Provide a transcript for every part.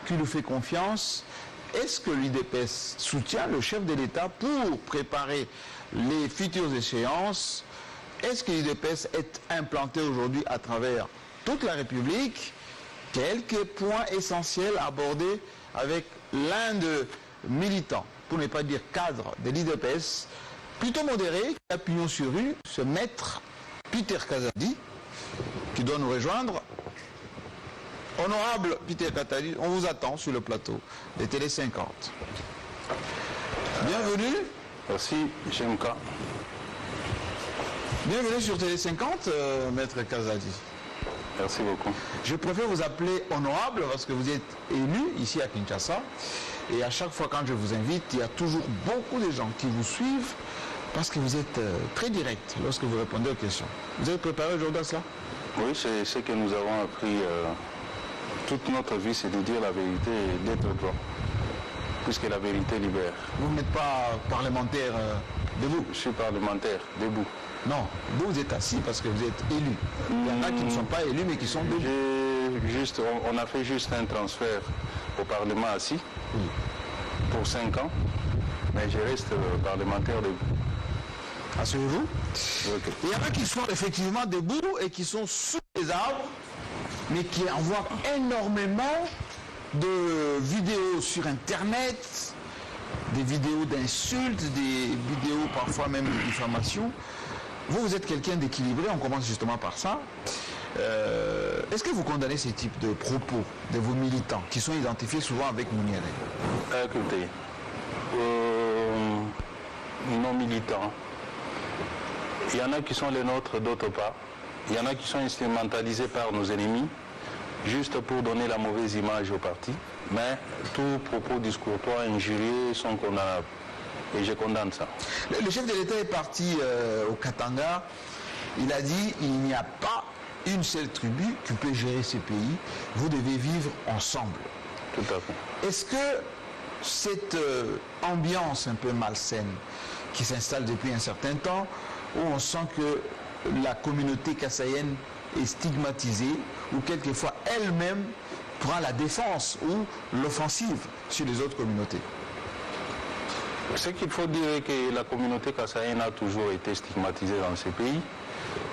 qui lui fait confiance. Est-ce que l'UDPS soutient le chef de l'État pour préparer les futures échéances? Est-ce que l'UDPS est implanté aujourd'hui à travers toute la République? Quelques points essentiels à aborder avec l'un de militants, pour ne pas dire cadre de l'UDPS, plutôt modéré, qui a pignon sur rue, ce maître Peter Kazadi, qui doit nous rejoindre. Honorable Peter Kazadi, on vous attend sur le plateau de Télé 50. Bienvenue. Merci, JMK. Bienvenue sur Télé 50, maître Kazadi. Merci beaucoup. Je préfère vous appeler honorable parce que vous êtes élu ici à Kinshasa. Et à chaque fois quand je vous invite, il y a toujours beaucoup de gens qui vous suivent parce que vous êtes très direct lorsque vous répondez aux questions. Vous êtes préparé aujourd'hui à cela? Oui, c'est ce que nous avons appris toute notre vie, c'est de dire la vérité et d'être droit. Puisque la vérité libère. Vous n'êtes pas parlementaire debout? Je suis parlementaire, debout. Non, vous êtes assis parce que vous êtes élu. Il y en a qui ne sont pas élus mais qui sont debout. On a fait juste un transfert au Parlement assis pour 5 ans, mais je reste parlementaire debout. Assurez-vous? Okay. Il y en a qui sont effectivement debout et qui sont sous les arbres, mais qui envoient énormément de vidéos sur Internet, des vidéos d'insultes, des vidéos parfois même de diffamation. Vous êtes quelqu'un d'équilibré, on commence justement par ça. Est-ce que vous condamnez ce type de propos de vos militants qui sont identifiés souvent avec Mouniere? Écoutez, nos militants, il y en a qui sont les nôtres, d'autres pas. Il y en a qui sont instrumentalisés par nos ennemis, juste pour donner la mauvaise image au parti. Mais tout propos discourtois, injurieux sont condamnables. Et je condamne ça. Le chef de l'État est parti au Katanga. Il a dit il n'y a pas une seule tribu qui peut gérer ce pays. Vous devez vivre ensemble. Tout à fait. Est-ce que cette ambiance un peu malsaine qui s'installe depuis un certain temps, où on sent que la communauté kassaïenne est stigmatisée, ou quelquefois elle-même prend la défense ou l'offensive sur les autres communautés? Ce qu'il faut dire est que la communauté kassaïenne a toujours été stigmatisée dans ce pays.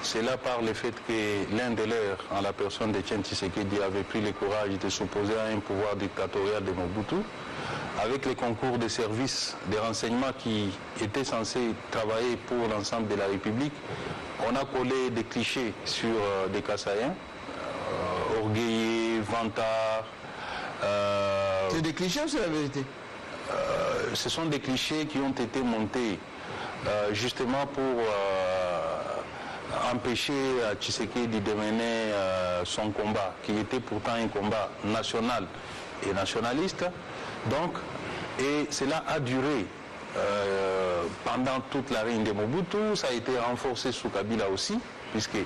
C'est là par le fait que l'un de leurs, en la personne de Tien Tshisekedi, avait pris le courage de s'opposer à un pouvoir dictatorial de Mobutu, avec les concours de services de renseignement qui étaient censés travailler pour l'ensemble de la République. On a collé des clichés sur des kassaïens, orgueillés, vantards. C'est des clichés ou c'est la vérité? Ce sont des clichés qui ont été montés justement pour empêcher Tshisekedi de mener son combat, qui était pourtant un combat national et nationaliste. Donc, et cela a duré pendant toute la règne de Mobutu. Ça a été renforcé sous Kabila aussi, puisque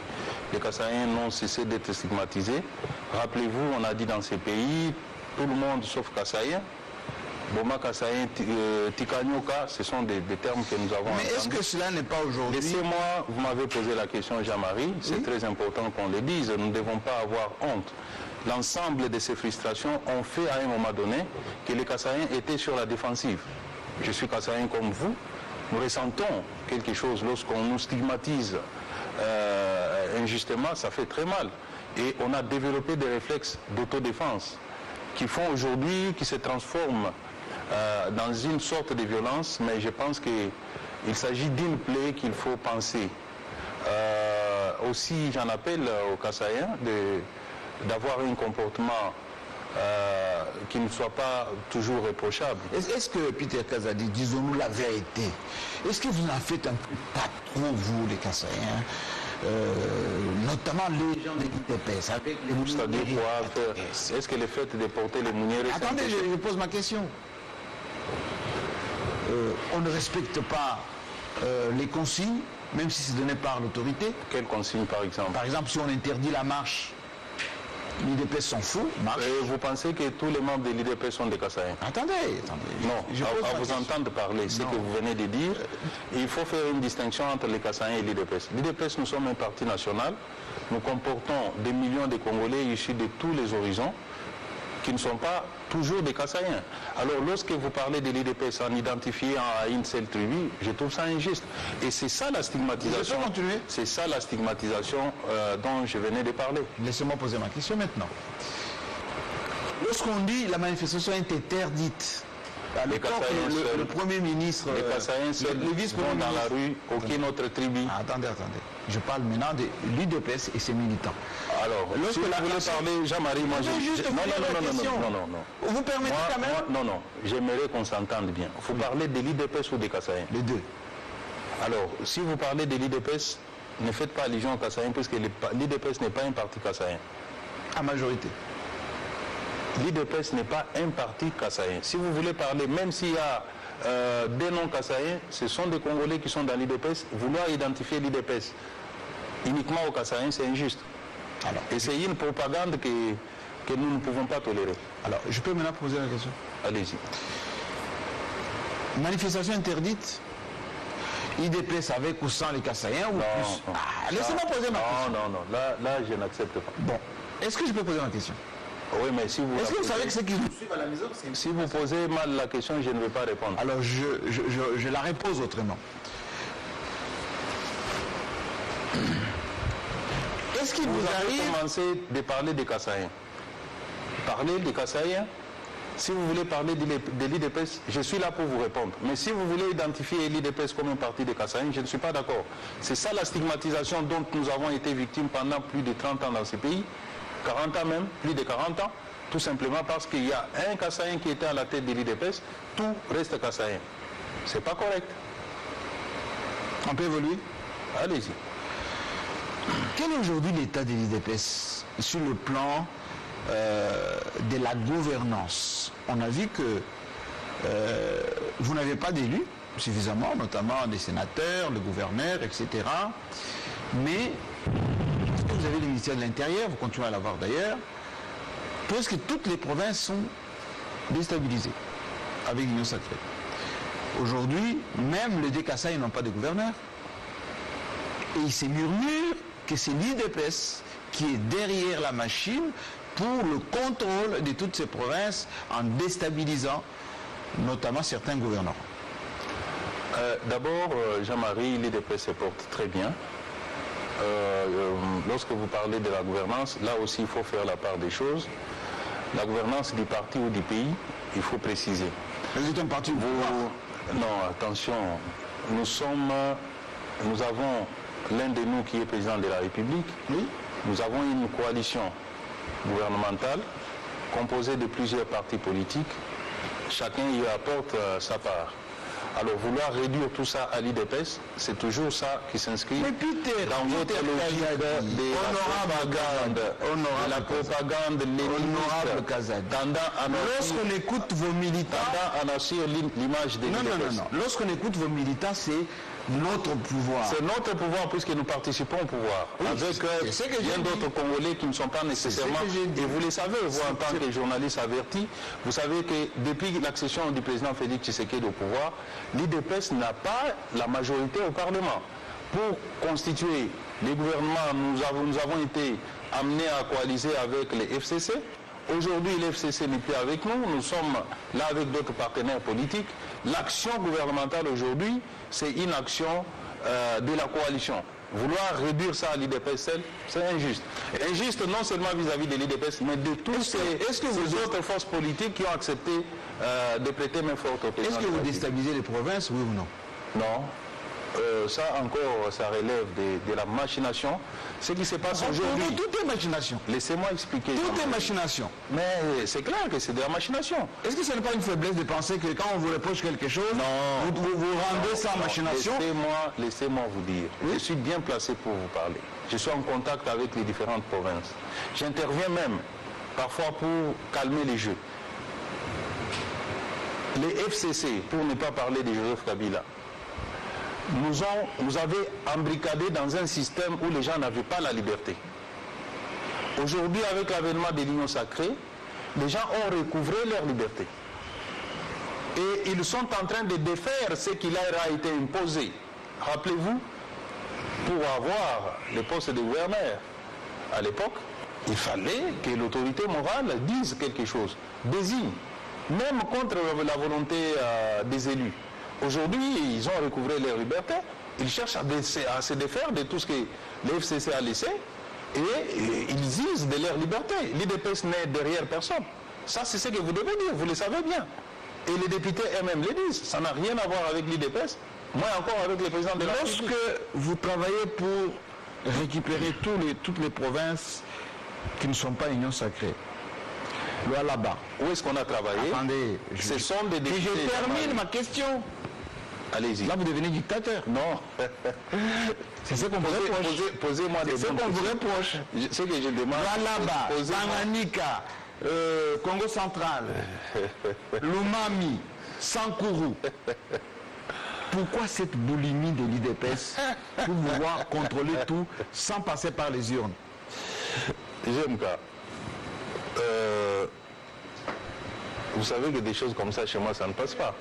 les Kassaïens n'ont cessé d'être stigmatisés. Rappelez-vous, on a dit dans ces pays, tout le monde sauf Kassaïens. Boma Kassaïen, Tikanyoka, ce sont des termes que nous avons entendus. Mais est-ce que cela n'est pas aujourd'hui? Laissez-moi, vous m'avez posé la question, Jean-Marie, c'est très important qu'on le dise, nous ne devons pas avoir honte. L'ensemble de ces frustrations ont fait à un moment donné que les Kassaïens étaient sur la défensive. Je suis Kassaïen comme vous, nous ressentons quelque chose lorsqu'on nous stigmatise injustement, ça fait très mal. Et on a développé des réflexes d'autodéfense qui font aujourd'hui, qui se transforment dans une sorte de violence, mais je pense qu'il s'agit d'une plaie qu'il faut penser. Aussi, j'en appelle aux Kassaïens d'avoir un comportement qui ne soit pas toujours réprochable. Est-ce que, Peter Kazadi, disons-nous la vérité, est-ce que vous en faites un peu pas trop, vous, les Kassaïens, notamment les gens de l'UDPS, avec les Mouniere? C'est-à-dire quoi? Est-ce que le fait de porter les Mouniere... Attendez, je pose ma question. On ne respecte pas les consignes, même si c'est donné par l'autorité. Quelles consignes, par exemple? Par exemple, si on interdit la marche, l'UDPS s'en fout, marche. Vous pensez que tous les membres de l'UDPS sont des Kassaïens? Attendez. Non, à vous entendre parler, ce que vous venez de dire, il faut faire une distinction entre les Kassaïens et l'UDPS. L'UDPS, nous sommes un parti national, nous comportons des millions de Congolais issus de tous les horizons. qui ne sont pas toujours des Kassaïens. Alors lorsque vous parlez de l'IDPS en identifiant à une seule tribu, je trouve ça injuste. Et c'est ça la stigmatisation. C'est ça la stigmatisation dont je venais de parler. Laissez-moi poser ma question maintenant. Lorsqu'on dit la manifestation est interdite, le Premier ministre, les Kassaïens le vice-premier dans la rue, aucune autre tribu. Attendez. Je parle maintenant de l'UDPS et ses militants. Alors, si vous voulez parler, Jean-Marie, moi non. Vous permettez quand même? Non. J'aimerais qu'on s'entende bien. Vous parlez de l'UDPS ou des Kassaïens? Les deux. Alors, si vous parlez de l'UDPS, ne faites pas allusion aux Kassaïens, puisque l'UDPS n'est pas un parti kassaïen. À majorité. L'IDPS n'est pas un parti kassaïen. Si vous voulez parler, même s'il y a des noms kassaïens, ce sont des Congolais qui sont dans l'IDPS. Vouloir identifier l'IDPS uniquement aux Kassaïens, c'est injuste. Alors, et c'est une propagande que nous ne pouvons pas tolérer. Alors, je peux maintenant poser la question? Allez-y. Manifestation interdite, IDPS avec ou sans les Kassaïens ou plus? Laissez-moi poser ma question. Non. Là, je n'accepte pas. Bon. Est-ce que je peux poser ma question? Oui, mais si vous... Est-ce que vous savez que ceux qui nous suivent à la maison, si vous posez mal la question, je ne vais pas répondre. Alors, je la repose autrement. Est-ce qu'il vous arrive... Vous avez commencé de parler des Kassaïens. Parler des Kassaïens, si vous voulez parler de l'IDPS, je suis là pour vous répondre. Mais si vous voulez identifier l'IDPS comme un parti des Kassaïens, je ne suis pas d'accord. C'est ça la stigmatisation dont nous avons été victimes pendant plus de 30 ans dans ce pays. 40 ans même, plus de 40 ans, tout simplement parce qu'il y a un Kassaïen qui était à la tête de l'IDPS, tout reste Kassaïen. C'est pas correct. On peut évoluer? Allez-y. Quel est aujourd'hui l'état de l'IDPS sur le plan de la gouvernance? On a vu que vous n'avez pas d'élus suffisamment, notamment des sénateurs, le gouverneur, etc. Mais vous avez le ministère de l'Intérieur, vous continuez à l'avoir d'ailleurs, presque toutes les provinces sont déstabilisées avec l'Union sacrée. Aujourd'hui, même les Kassaïens n'ont pas de gouverneur. Et il se murmure que c'est l'IDPS qui est derrière la machine pour le contrôle de toutes ces provinces en déstabilisant notamment certains gouverneurs. D'abord, Jean-Marie, l'IDPS se porte très bien. Lorsque vous parlez de la gouvernance, là aussi il faut faire la part des choses. La gouvernance du parti ou du pays, il faut préciser. Vous êtes un parti ou Non, attention, nous avons l'un de nous qui est président de la République. Oui. Nous avons une coalition gouvernementale composée de plusieurs partis politiques. Chacun y apporte sa part. Alors vouloir réduire tout ça à l'IDPS, c'est toujours ça qui s'inscrit dans votre logique de la propagande léniniste, tendant lorsqu'on écoute vos militants, à assurer l'image de l'IDPS. Non. Lorsqu'on écoute vos militants, c'est notre pouvoir. C'est notre pouvoir puisque nous participons au pouvoir. Oui, avec bien d'autres Congolais qui ne sont pas nécessairement... Et vous le savez, vous en tant que journaliste averti, vous savez que depuis l'accession du président Félix Tshisekedi au pouvoir, l'IDPS n'a pas la majorité au Parlement. Pour constituer les gouvernements, nous avons été amenés à coaliser avec les FCC. Aujourd'hui, les FCC n'est plus avec nous. Nous sommes là avec d'autres partenaires politiques. L'action gouvernementale aujourd'hui, c'est une action de la coalition. Vouloir réduire ça à l'IDPS, c'est injuste. Injuste non seulement vis-à-vis de l'IDPS, mais de tous ces autres forces politiques qui ont accepté de prêter main forte au président. Est-ce que vous déstabilisez les provinces, oui ou non? Non. Ça encore, ça relève de la machination. Ce qui se passe aujourd'hui... Tout est machination. Laissez-moi expliquer. Tout est machination. Mais c'est clair que c'est de la machination. Est-ce que ce n'est pas une faiblesse de penser que quand on vous reproche quelque chose, vous rendez ça en machination? Laissez-moi vous dire. Oui? Je suis bien placé pour vous parler. Je suis en contact avec les différentes provinces. J'interviens même parfois pour calmer les jeux. Les FCC, pour ne pas parler de Joseph Kabila, nous avaient embricadés dans un système où les gens n'avaient pas la liberté. Aujourd'hui, avec l'avènement de l'Union sacrée, les gens ont recouvré leur liberté. Et ils sont en train de défaire ce qui leur a été imposé. Rappelez-vous, pour avoir le poste de gouverneur, à l'époque, il fallait que l'autorité morale dise quelque chose, désigne, même contre la volonté des élus. Aujourd'hui, ils ont recouvré leur liberté, ils cherchent à se défaire de tout ce que le FCC a laissé, et ils usent de leur liberté. L'IDPS n'est derrière personne. Ça, c'est ce que vous devez dire, vous le savez bien. Et les députés eux-mêmes le disent, ça n'a rien à voir avec l'IDPS, moins encore avec le président de la République. Lorsque vous travaillez pour récupérer toutes les provinces qui ne sont pas union sacrée, là-bas. Où est-ce qu'on a travaillé? Attendez, ce sont des députés. je termine ma question. Allez-y. Là, vous devenez dictateur. Non. C'est ce qu'on vous reproche. Posez-moi des C'est ce qu'on vous reproche. Ce que je demande. Là-bas, Tanganyika, Congo central, Lumami, Sankourou. Pourquoi cette boulimie de l'IDPS pour pouvoir contrôler tout sans passer par les urnes? J'aime ça. Vous savez que des choses comme ça chez moi, ça ne passe pas.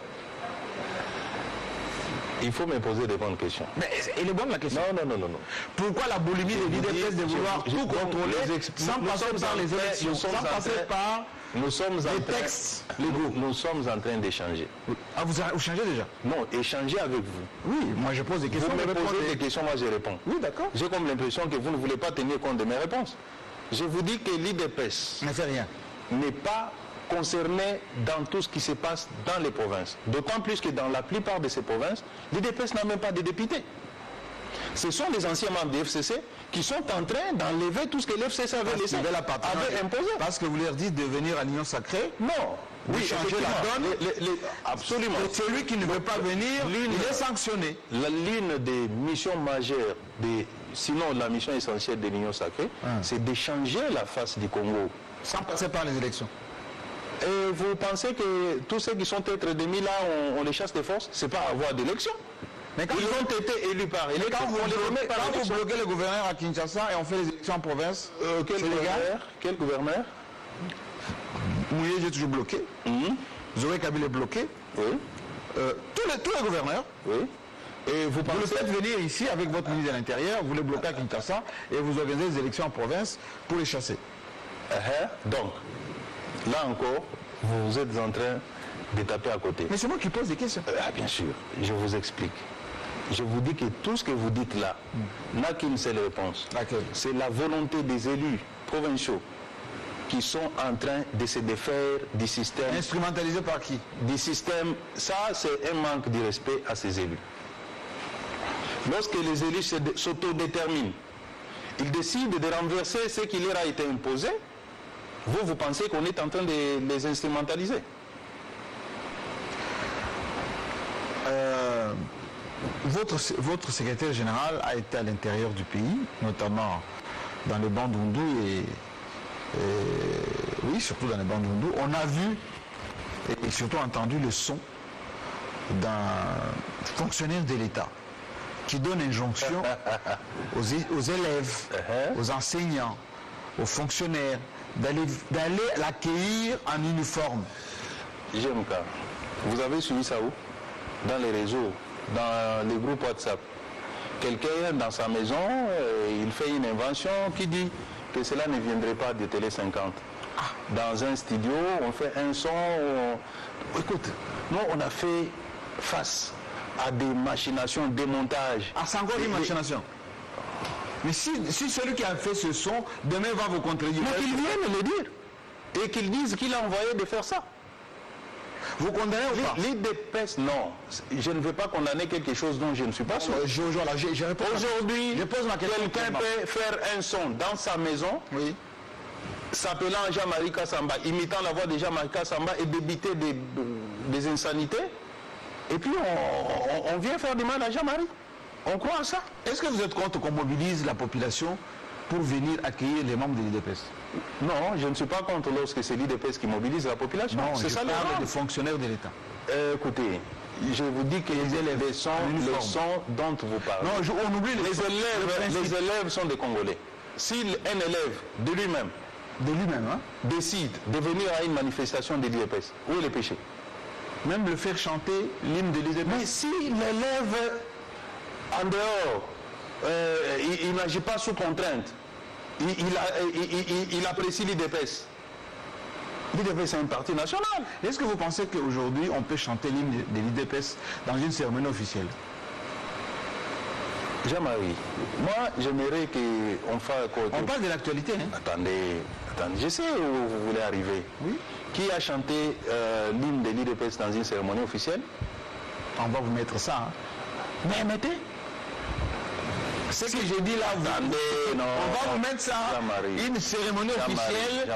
Il faut me poser des bonnes questions. Mais elle est bonne la question. Non. Pourquoi la boulimie de l'IDPS de vouloir tout contrôler sans passer par les élections, sans passer par les textes légaux? Nous sommes en train d'échanger. Ah, vous changez déjà? Non, échanger avec vous. Oui, moi je pose des questions. Vous me posez des questions, moi je réponds. Oui, d'accord. J'ai comme l'impression que vous ne voulez pas tenir compte de mes réponses. Je vous dis que l'IDPS ne fait rien. N'est pas concerné dans tout ce qui se passe dans les provinces. D'autant plus que dans la plupart de ces provinces, l'IDPS n'a même pas de députés. Ce sont les anciens membres du FCC qui sont en train d'enlever tout ce que l'FCC avait laissé, avait imposé. Parce que vous leur dites de venir à l'Union sacrée? Non. Oui, changer la donne. Absolument. Et celui qui ne veut pas venir, il est sanctionné. L'une des missions majeures, sinon la mission essentielle de l'Union sacrée, c'est de changer la face du Congo. Sans passer par les élections. Et vous pensez que tous ceux qui sont être démis là, on les chasse de force? C'est pas à avoir d'élection. Mais quand ils ont été élus par élection, quand vous bloquez le gouverneur à Kinshasa et on fait les élections en province, quel gouverneur? Mouillé, j'ai toujours bloqué. Zoé Kabila est bloqué. Oui. Tous les gouverneurs. Oui. Et vous le faites venir ici avec votre ministre de l'Intérieur, vous les bloquez à Kinshasa et vous organisez les élections en province pour les chasser. Donc, là encore, vous êtes en train de taper à côté. Mais c'est moi qui pose des questions. Bien sûr, je vous explique. Je vous dis que tout ce que vous dites là n'a qu'une seule réponse. C'est la volonté des élus provinciaux qui sont en train de se défaire du système. Instrumentalisé par qui? Du système. Ça, c'est un manque de respect à ces élus. Lorsque les élus s'autodéterminent, ils décident de renverser ce qui leur a été imposé. Vous pensez qu'on est en train de les instrumentaliser? Votre secrétaire général a été à l'intérieur du pays, notamment dans les Bandundu oui, surtout dans les Bandundu. On a vu et surtout entendu le son d'un fonctionnaire de l'État qui donne injonction aux élèves, aux enseignants, aux fonctionnaires d'aller l'accueillir en uniforme. JMK, vous avez suivi ça où? Dans les réseaux, dans les groupes WhatsApp. Quelqu'un dans sa maison, il fait une invention qui dit que cela ne viendrait pas de Télé 50. Dans un studio, on fait un son. Écoute, nous on a fait face à des machinations, des montages. C'est encore une machination. Mais si celui qui a fait ce son, demain va vous contredire. Mais qu'il vienne le dire. Et qu'il dise qu'il a envoyé de faire ça. Vous condamnez ou pas? L'IDPS, non. Je ne veux pas condamner quelque chose dont je ne suis pas sûr. Aujourd'hui, quelqu'un peut faire un son dans sa maison, s'appelant Jean-Marie Kassamba, imitant la voix de Jean-Marie Kassamba et débiter des insanités. Et puis on vient faire du mal à Jean-Marie. On croit à ça. Est-ce que vous êtes contre qu'on mobilise la population pour venir accueillir les membres de l'IDPS? Non, je ne suis pas contre lorsque c'est l'IDPS qui mobilise la population. Non, c'est ça le rôle des fonctionnaires de l'État. Écoutez, je vous dis que les élèves sont dont vous parlez. Non, on oublie les élèves sont des Congolais. Si un élève de lui-même décide de venir à une manifestation de l'IDPS, où est le péché? Même le faire chanter l'hymne de l'IDPS. Mais si l'élève en dehors, il n'agit pas sous contrainte, il apprécie l'IDPS. L'IDPS, c'est un parti national. Est-ce que vous pensez qu'aujourd'hui, on peut chanter l'hymne de l'IDPS dans une cérémonie officielle? Jean-Marie, moi, j'aimerais qu'on fasse... On parle de l'actualité, hein? Attendez, je sais où vous voulez arriver. Oui. Qui a chanté l'hymne de l'IDPS dans une cérémonie officielle? On va vous mettre ça, hein? Mais mettez. Ce que j'ai dit là, Attendez, non. On va vous mettre ça, une cérémonie officielle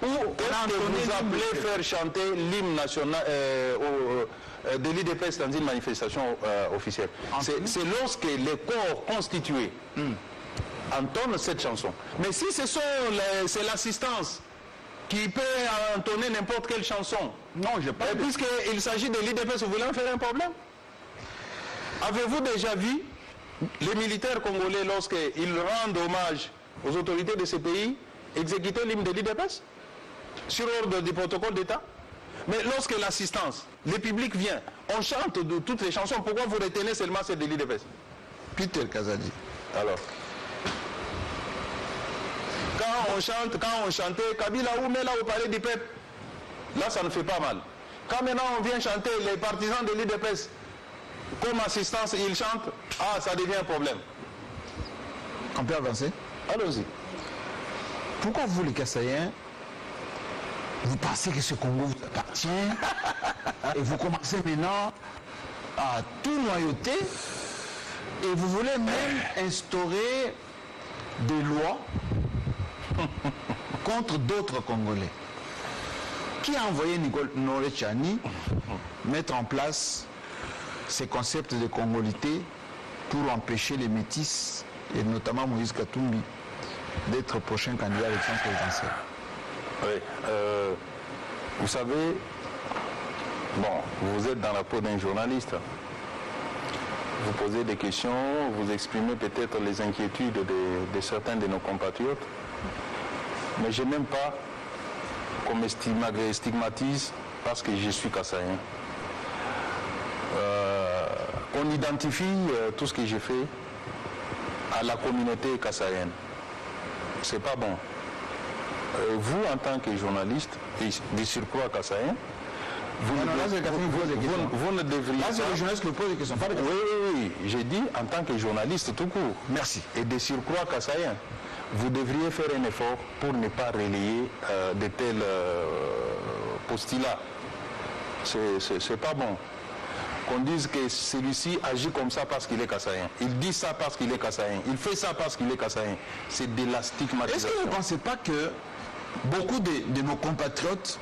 où vous appelez faire chanter l'hymne national de l'IDPS dans une manifestation officielle. C'est lorsque les corps constitués entonnent cette chanson. Mais si c'est l'assistance qui peut entonner n'importe quelle chanson, non, je pas. Puisqu'il s'agit de l'IDPS, vous voulez en faire un problème? Avez-vous déjà vu les militaires congolais, lorsqu'ils rendent hommage aux autorités de ces pays, exécuter l'hymne de l'IDPS sur ordre du protocole d'État? Mais lorsque l'assistance, le public vient, on chante de toutes les chansons, pourquoi vous retenez seulement celle de l'IDPS? Peter Kazadi. Alors, quand on chantait Kabila ou Mela au palais du peuple, là ça ne fait pas mal. Quand maintenant on vient chanter les partisans de l'IDPS, comme assistance, ils chantent, ça devient un problème. On peut avancer? Allons-y. Pourquoi vous, les Kassaïens, vous pensez que ce Congo vous appartient et vous commencez maintenant à tout noyauter et vous voulez même instaurer des lois contre d'autres Congolais? Qui a envoyé Noré Tchani mettre en place ces concepts de congolité pour empêcher les métis, et notamment Moïse Katumbi, d'être prochain candidat à l'élection présidentielle? Oui, vous savez, vous êtes dans la peau d'un journaliste. Vous posez des questions, vous exprimez peut-être les inquiétudes de certains de nos compatriotes, mais je n'aime pas qu'on me stigmatise parce que je suis kassaïen. On identifie tout ce que j'ai fait à la communauté kassaïenne. C'est pas bon. Vous, en tant que journaliste, de surcroît kassaïen, vous ne devriez pas... Là, c'est le journaliste qui vous pose des questions. Oui, j'ai dit en tant que journaliste tout court. Merci. Et de surcroît kassaïen, vous devriez faire un effort pour ne pas relayer de tels postulats. C'est pas bon. Qu'on dise que celui-ci agit comme ça parce qu'il est kassaïen. Il dit ça parce qu'il est kassaïen. Il fait ça parce qu'il est kassaïen. C'est de la stigmatisation. Est-ce que vous ne pensez pas que beaucoup de nos compatriotes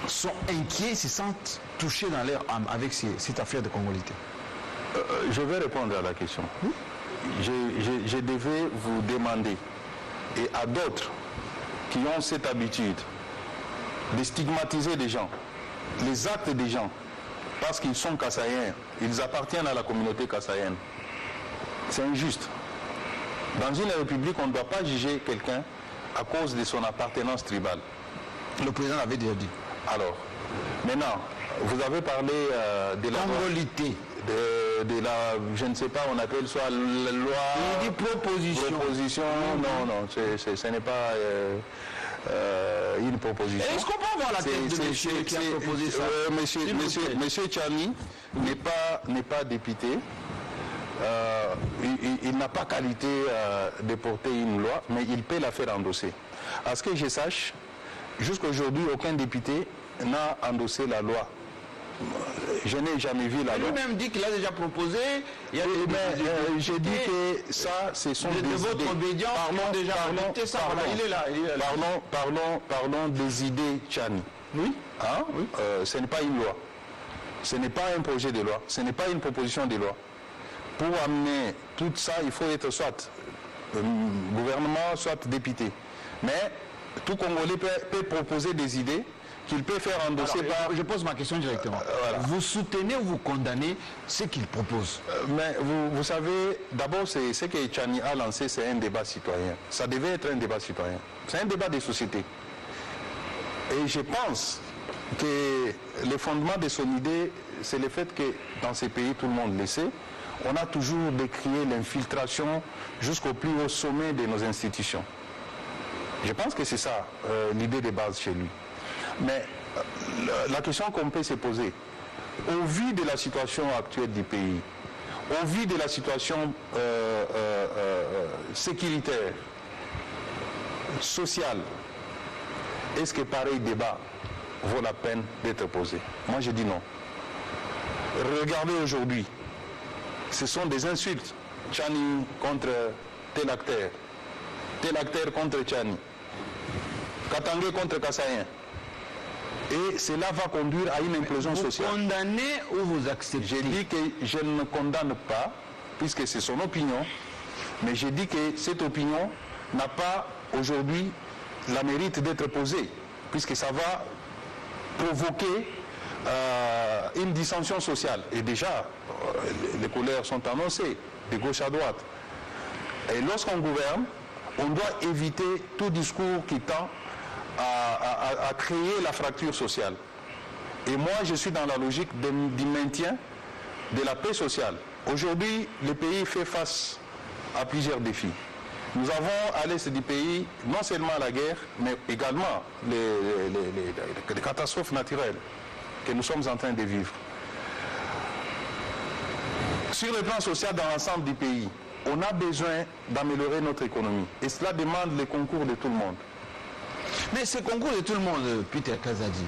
sont inquiets, se sentent touchés dans leur âme avec cette affaire de congolité? Je vais répondre à la question. Oui? Je devais vous demander, et à d'autres qui ont cette habitude de stigmatiser des gens, les actes des gens, parce qu'ils sont kassaïens, ils appartiennent à la communauté kassaïenne. C'est injuste. Dans une république, on ne doit pas juger quelqu'un à cause de son appartenance tribale. Le président l'avait déjà dit. Alors, maintenant, vous avez parlé de la congolité. De la, je ne sais pas, on appelle ça la loi... Il dit proposition. Proposition, non, ce n'est pas une proposition. Est-ce qu'on peut avoir la tête de monsieur qui a proposé ça? Monsieur Tchani n'est pas député. Il n'a pas qualité de porter une loi, mais il peut la faire endosser. À ce que je sache, jusqu'à aujourd'hui, aucun député n'a endossé la loi. Je n'ai jamais vu la loi. Lui-même dit qu'il a déjà proposé. J'ai dit que ça, ce sont des idées. Votre obédience, parlons des idées Tchani. Oui. Hein? Oui. Ce n'est pas une loi. Ce n'est pas un projet de loi. Ce n'est pas une proposition de loi. Pour amener tout ça, il faut être soit gouvernement, soit député. Mais tout Congolais peut proposer des idées qu'il peut faire endosser par... Je pose ma question directement. Voilà. Vous soutenez ou vous condamnez ce qu'il propose? Mais vous savez, d'abord, ce que Tchani a lancé, c'est un débat citoyen. Ça devait être un débat citoyen. C'est un débat des sociétés. Et je pense que le fondement de son idée, c'est le fait que dans ces pays, tout le monde le sait, on a toujours décrié l'infiltration jusqu'au plus haut sommet de nos institutions. Je pense que c'est ça l'idée de base chez lui. Mais la question qu'on peut se poser, au vu de la situation actuelle du pays, au vu de la situation sécuritaire, sociale, est-ce que pareil débat vaut la peine d'être posé? Moi je dis non. Regardez aujourd'hui, ce sont des insultes. Tchani contre tel acteur contre Tchani, Katangé contre Kassayen. Et cela va conduire à une implosion sociale. Vous condamnez ou vous acceptez? J'ai dit que je ne condamne pas, puisque c'est son opinion, mais j'ai dit que cette opinion n'a pas aujourd'hui la mérite d'être posée, puisque ça va provoquer une dissension sociale. Et déjà, les couleurs sont annoncées, de gauche à droite. Et lorsqu'on gouverne, on doit éviter tout discours qui tend à créer la fracture sociale. Et moi, je suis dans la logique du maintien de la paix sociale. Aujourd'hui, le pays fait face à plusieurs défis. Nous avons à l'est du pays non seulement la guerre, mais également les catastrophes naturelles que nous sommes en train de vivre. Sur le plan social dans l'ensemble du pays, on a besoin d'améliorer notre économie. Et cela demande le concours de tout le monde. Mais ce concours de tout le monde, Peter Kazadi,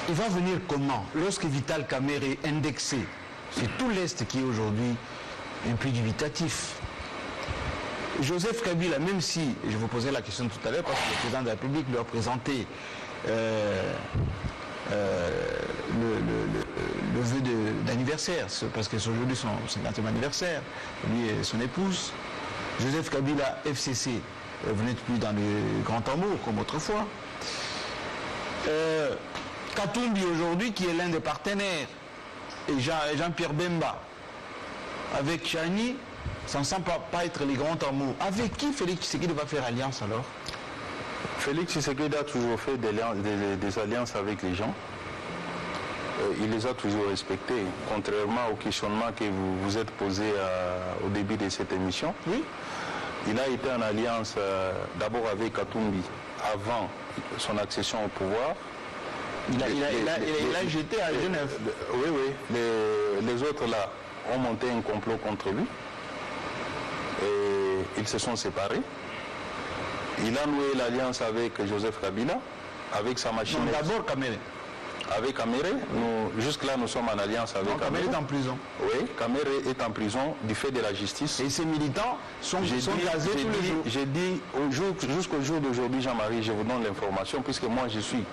il va venir comment? Lorsque Vital Kamerhe est indexé, c'est tout l'Est qui est aujourd'hui un pays dubitatif. Joseph Kabila, même si, je vous posais la question tout à l'heure, parce que le président de la République lui a présenté le vœu d'anniversaire, parce que c'est aujourd'hui son 50e anniversaire, lui et son épouse. Joseph Kabila, FCC, vous n'êtes plus dans le grand tambour comme autrefois. Katumbi aujourd'hui, qui est l'un des partenaires, et Jean-Pierre Bemba, avec Chani, ça ne semble pas être les grands tambours. Avec qui Félix Tshisekedi va faire alliance alors? Félix Tshisekedi a toujours fait des alliances avec les gens. Il les a toujours respectés, contrairement au questionnement que vous vous êtes posé au début de cette émission. Oui. Il a été en alliance d'abord avec Katumbi avant son accession au pouvoir. Il a jeté à Genève. Oui. Les autres là ont monté un complot contre lui. Et ils se sont séparés. Il a noué l'alliance avec Joseph Kabila, avec sa machine. D'abord Kamerhe. Avec Kamerhe, jusque-là nous sommes en alliance avec Kamerhe. Kamerhe est en prison. Oui, Kamerhe est en prison du fait de la justice. Et ses militants sont gazés tous les jours. J'ai dit, jusqu'au jour d'aujourd'hui, Jean-Marie, je vous donne l'information, puisque moi je suis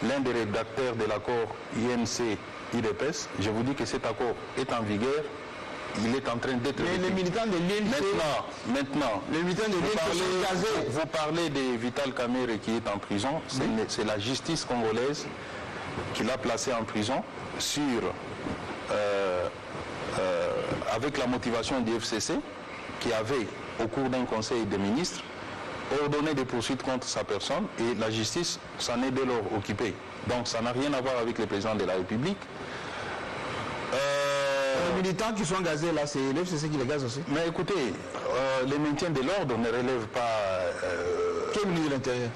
l'un des rédacteurs de l'accord INC-IDPS. Je vous dis que cet accord est en vigueur. Il est en train d'être... Mais les militants de l'INC... Maintenant, les militants de l'INC sont gazés. Vous parlez de Vital Kamerhe qui est en prison. C'est la justice congolaise qui l'a placé en prison avec la motivation du FCC qui avait, au cours d'un conseil des ministres, ordonné des poursuites contre sa personne et la justice s'en est dès lors occupée. Donc ça n'a rien à voir avec le président de la République. Les militants qui sont gazés là, c'est l'FCC qui les gaze aussi. Mais écoutez, le maintien de l'ordre ne relève pas... Quel ministre de l'Intérieur?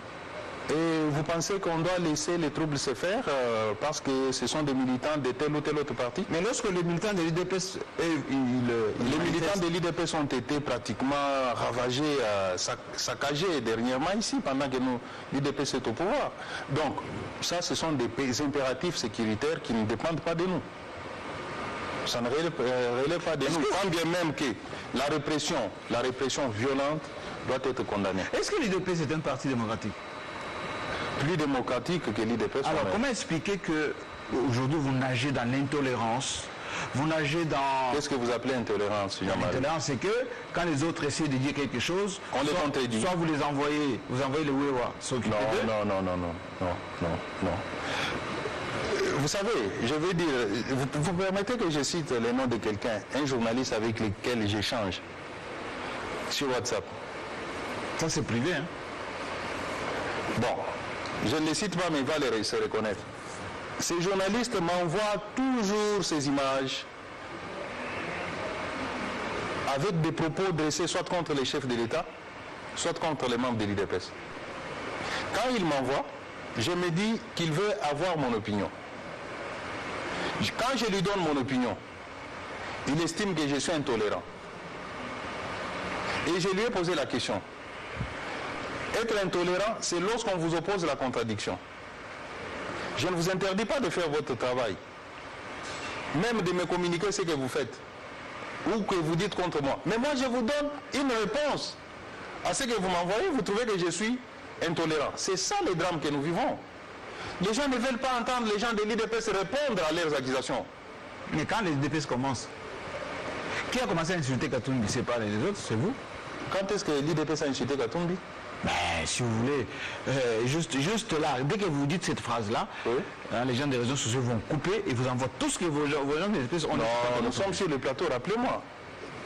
Et vous pensez qu'on doit laisser les troubles se faire parce que ce sont des militants de tel ou tel autre parti? Mais lorsque les militants de l'IDPS... les militants de l'IDPS ont été pratiquement ravagés, saccagés dernièrement ici, pendant que l'IDPS est au pouvoir. Donc, ça, ce sont des impératifs sécuritaires qui ne dépendent pas de nous. Ça ne relève pas de nous. Quand bien même que la répression violente doit être condamnée. Est-ce que l'IDPS est un parti démocratique? Plus démocratique que l'IDPS. Alors, comment expliquer que aujourd'hui vous nagez dans l'intolérance? Vous nagez dans... Qu'est-ce que vous appelez intolérance, Jean-Marie? L'intolérance, c'est que quand les autres essaient de dire quelque chose, on les contredit. Soit vous envoyez les Wewa s'occuper d'eux. Non. Vous savez, je veux dire, vous permettez que je cite le nom de quelqu'un, un journaliste avec lequel j'échange sur WhatsApp. Ça, c'est privé, hein? Bon, je ne les cite pas, mais il va se reconnaître. Ces journalistes m'envoient toujours ces images avec des propos dressés soit contre les chefs de l'État, soit contre les membres de l'IDPS. Quand il m'envoie, je me dis qu'il veut avoir mon opinion. Quand je lui donne mon opinion, il estime que je suis intolérant. Et je lui ai posé la question. Être intolérant, c'est lorsqu'on vous oppose la contradiction. Je ne vous interdis pas de faire votre travail, même de me communiquer ce que vous faites, ou que vous dites contre moi. Mais moi, je vous donne une réponse à ce que vous m'envoyez. Vous trouvez que je suis intolérant. C'est ça le drame que nous vivons. Les gens ne veulent pas entendre les gens de l'IDPS répondre à leurs accusations. Mais quand les IDPS commencent, qui a commencé à insulter Katumbi? C'est pas les autres, c'est vous. Quand est-ce que l'IDPS a insulté Katumbi? Ben, si vous voulez, juste là, dès que vous dites cette phrase-là, oui. Les gens des réseaux sociaux vont couper et vous envoient tout ce que vos gens des IDPS ont. Non, nous sommes sur le plateau, rappelez-moi.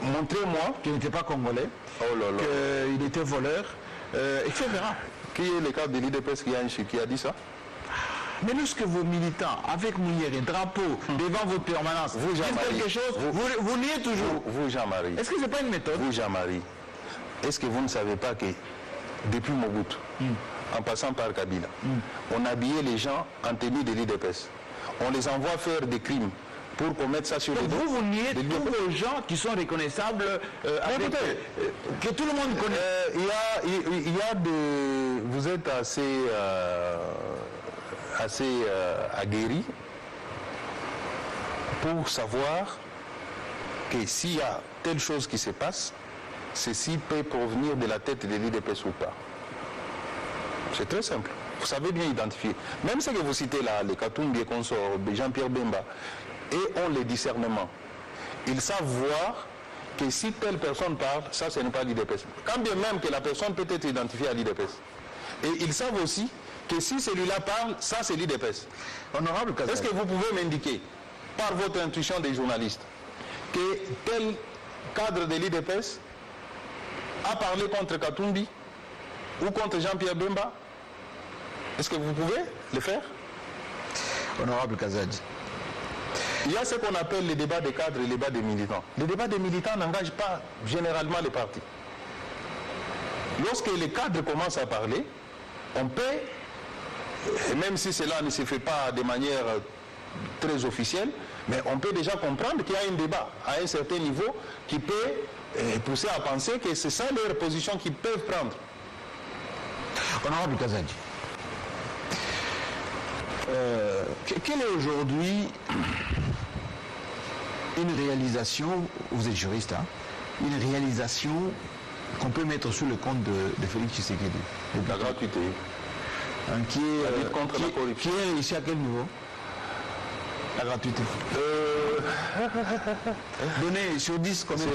Montrez-moi qu'il n'était pas congolais, qu'il était voleur, etc. Qui est le cadre de l'IDPS qui a dit ça? Mais lorsque vos militants, avec Mouillère et drapeau, devant votre permanence, vous, disent quelque chose, vous niez toujours. Vous, Jean-Marie. Est-ce que ce n'est pas une méthode? Vous, Jean-Marie, est-ce que vous ne savez pas que depuis Mobutu, en passant par Kabila, on habillait les gens en tenue de l'IDPS. On les envoie faire des crimes pour commettre ça sur les dos. Vous niez tous vos gens qui sont reconnaissables, que tout le monde connaît. Il y a de... Vous êtes assez aguerri pour savoir que s'il y a telle chose qui se passe, ceci peut provenir de la tête de l'IDPS ou pas. C'est très simple. Vous savez bien identifier. Même ce que vous citez là, les Katumbi et consorts, Jean-Pierre Bemba, et ont le discernement. Ils savent voir que si telle personne parle, ça ce n'est pas l'IDPS. Quand bien même que la personne peut être identifiée à l'IDPS. Et ils savent aussi que si celui-là parle, ça c'est l'IDPS. Honorable Kazadi, est-ce que vous pouvez m'indiquer, par votre intuition des journalistes, que tel cadre de l'IDPS a parlé contre Katumbi ou contre Jean-Pierre Bemba? Est-ce que vous pouvez le faire? Honorable Kazadi, il y a ce qu'on appelle les débats des cadres et les débats des militants. Les débats des militants n'engagent pas généralement les partis. Lorsque les cadres commencent à parler, on peut, et même si cela ne se fait pas de manière très officielle, mais on peut déjà comprendre qu'il y a un débat à un certain niveau qui peut pousser à penser que c'est ça leur position qu'ils peuvent prendre. Honorable Kazadi, quelle est aujourd'hui une réalisation, vous êtes juriste, hein, une réalisation qu'on peut mettre sous le compte de Félix Tshisekedi? La gratuité. Qui est ici à quel niveau? La gratuité. Donnez sur 10 combien?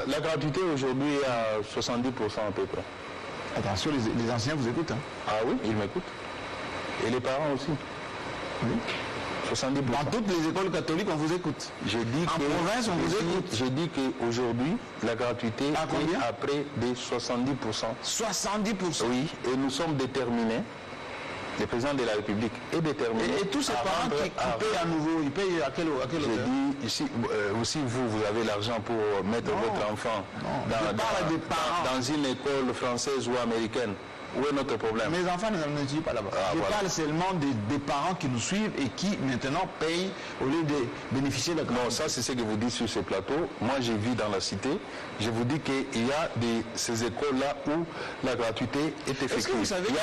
La gratuité aujourd'hui est à 70% à peu près. Attention, les anciens vous écoutent. Hein? Ah oui, ils m'écoutent. Et les parents aussi. Oui. 70%. Dans toutes les écoles catholiques, on vous écoute. En province, on vous écoute. J'ai dit qu'aujourd'hui, la gratuité est à près de 70%. 70%? Oui, et nous sommes déterminés. Le président de la République est déterminé. Et tous ces parents qui payent à nouveau, ils payent à quelle hauteur? J'ai dit, ici, aussi vous avez l'argent pour mettre votre enfant dans une école française ou américaine. Où est notre problème? Mes enfants ne suivent pas là-bas. Je parle seulement des parents qui nous suivent et qui maintenant payent au lieu de bénéficier de la gratuité. Non, ça c'est ce que vous dites sur ce plateau. Moi j'ai vu dans la cité, je vous dis qu'il y a ces écoles-là où la gratuité est effective. Vous savez il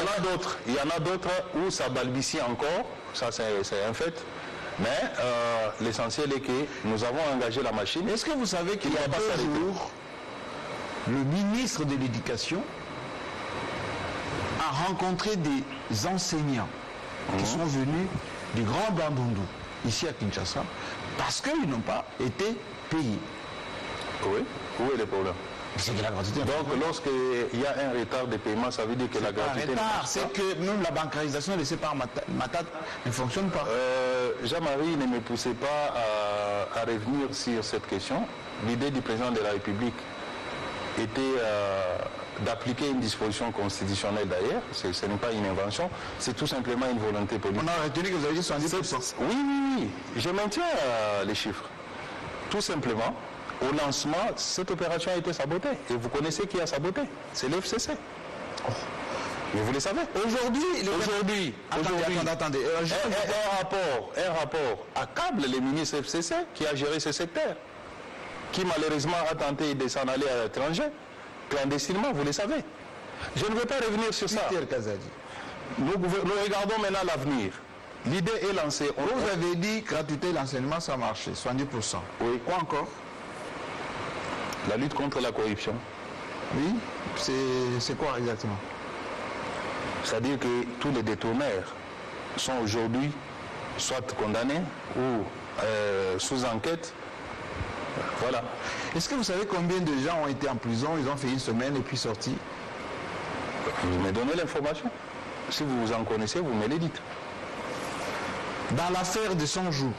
y en a d'autres où ça balbutie encore, ça c'est un fait. Mais l'essentiel est que nous avons engagé la machine. Est-ce que vous savez qu'il y a 2 jours, le ministre de l'Éducation a rencontré des enseignants qui sont venus du Grand Bandundu, ici à Kinshasa, parce qu'ils n'ont pas été payés. Oui, où est le problème? C'est que la gratuité. Donc lorsqu'il y a un retard de paiement, ça veut dire que la gratuité... C'est que même la bancarisation laissée par Matata ne fonctionne pas. Jean-Marie, ne me poussez pas à revenir sur cette question. L'idée du président de la République était d'appliquer une disposition constitutionnelle d'ailleurs, ce n'est pas une invention, c'est tout simplement une volonté politique. On a retenu que vous avez dit 70%. Oui, je maintiens les chiffres. Tout simplement, au lancement, cette opération a été sabotée. Et vous connaissez qui a saboté? C'est l'FCC. Mais vous le savez. Aujourd'hui, attendez. Un rapport accable les ministres FCC qui a géré ce secteur, qui malheureusement a tenté de s'en aller à l'étranger, clandestinement, vous le savez. Je ne veux pas revenir sur ça. Nous regardons maintenant l'avenir. L'idée est lancée. Vous avez dit gratuité l'enseignement, ça a marché, 70%. Oui. Quoi encore? La lutte contre la corruption. Oui, c'est quoi exactement? C'est-à-dire que tous les détourneurs sont aujourd'hui soit condamnés ou sous enquête. Voilà. Est-ce que vous savez combien de gens ont été en prison, ils ont fait une semaine et puis sortis? Vous me donnez l'information. Si vous en connaissez, vous me le dites. Dans l'affaire de 100 jours,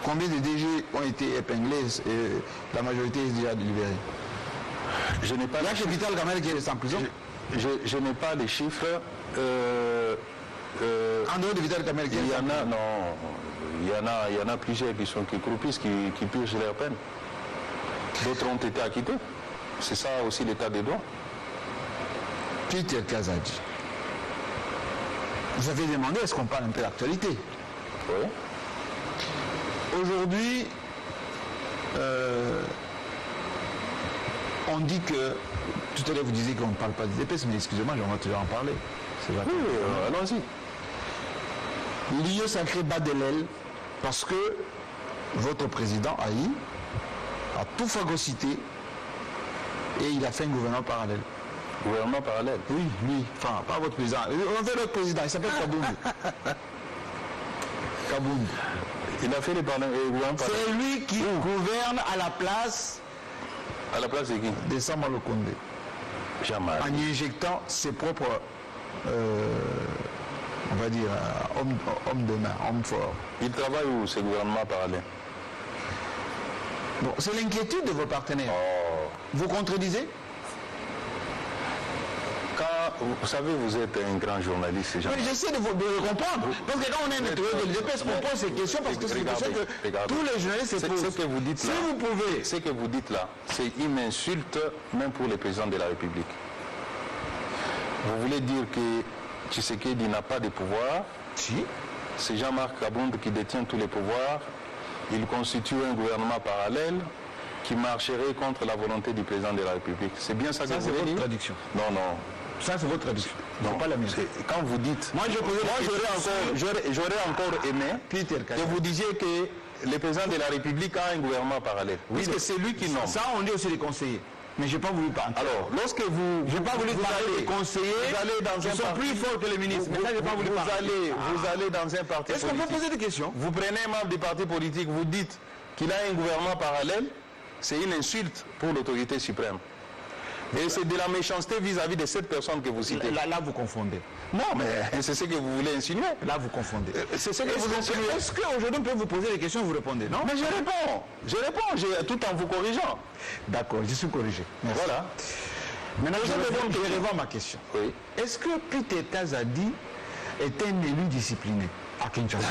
combien de DG ont été épinglés et la majorité est déjà libérée? Je n'ai pas. Il y a que Vital Kamerhe qui est en prison. Je n'ai pas les chiffres. En dehors de Vital Kamerhe, il y en a, non. Il y en a plusieurs qui croupissent, qui purgent leur peine. D'autres ont été acquittés. C'est ça aussi l'état des droits. Peter Kazadi, vous avez demandé est-ce qu'on parle un peu d'actualité? Oui. Aujourd'hui, on dit que, tout à l'heure vous disiez qu'on ne parle pas d'IDPS, mais excusez-moi, j'aimerais toujours en parler. Oui, allons-y. L'Union sacrée bat de l'aile parce que votre président Aïe a tout phagocyté et il a fait un gouvernement parallèle. Gouvernement parallèle? Oui, lui, enfin, pas votre président. On fait notre président, il s'appelle Kabound. Kabound. Il a fait les gouvernements parallèles. C'est lui qui gouverne à la place. À la place de qui? De Samuel Okondé. Jamais. En y injectant ses propres, on va dire, hommes de main, hommes forts. Il travaille où, ces gouvernements parallèles? Bon, c'est l'inquiétude de vos partenaires. Oh. Vous contredisez? Vous savez, vous êtes un grand journaliste. Oui, j'essaie de vous comprendre. Parce que quand on est un nettoyeur de l'IDPS, on pose ces questions parce que c'est des questions que tous les journalistes se posent. Ce que vous dites si là, vous pouvez. Ce que vous dites là, c'est une insulte même pour le président de la République. Vous voulez dire que Tshisekedi n'a pas de pouvoir? Si. C'est Jean-Marc Kabound qui détient tous les pouvoirs. Il constitue un gouvernement parallèle qui marcherait contre la volonté du président de la République. C'est bien ça que vous voulez dire? C'est votre traduction. Non, non. Ça, c'est votre traduction. Non, pas la mienne. Quand vous dites... Moi, j'aurais encore aimé que vous disiez que le président de la République a un gouvernement parallèle. Oui, puisque c'est lui qui nomme. Ça, on dit aussi les conseillers. Mais je n'ai pas voulu parler. Alors, lorsque vous... Je n'ai pas voulu parler des conseillers. Vous allez dans ils sont plus forts que les ministres. Mais ça, j'ai pas voulu parler. Vous allez dans un parti politique. Est-ce qu'on peut poser des questions? Vous prenez un membre du parti politique, vous dites qu'il a un gouvernement parallèle, c'est une insulte pour l'autorité suprême. Et c'est de la méchanceté vis-à-vis de cette personne que vous citez. Là, vous confondez. Non, mais c'est ce que vous voulez insinuer. Là, vous confondez. C'est ce que vous insinuez. Est-ce qu'aujourd'hui, on peut vous poser des questions et vous répondez, non? Mais je réponds, tout en vous corrigeant. D'accord, je suis corrigé. Merci. Voilà. Maintenant, je revois ma question. Oui. Est-ce que Peter Kazadi est un élu discipliné à Kinshasa?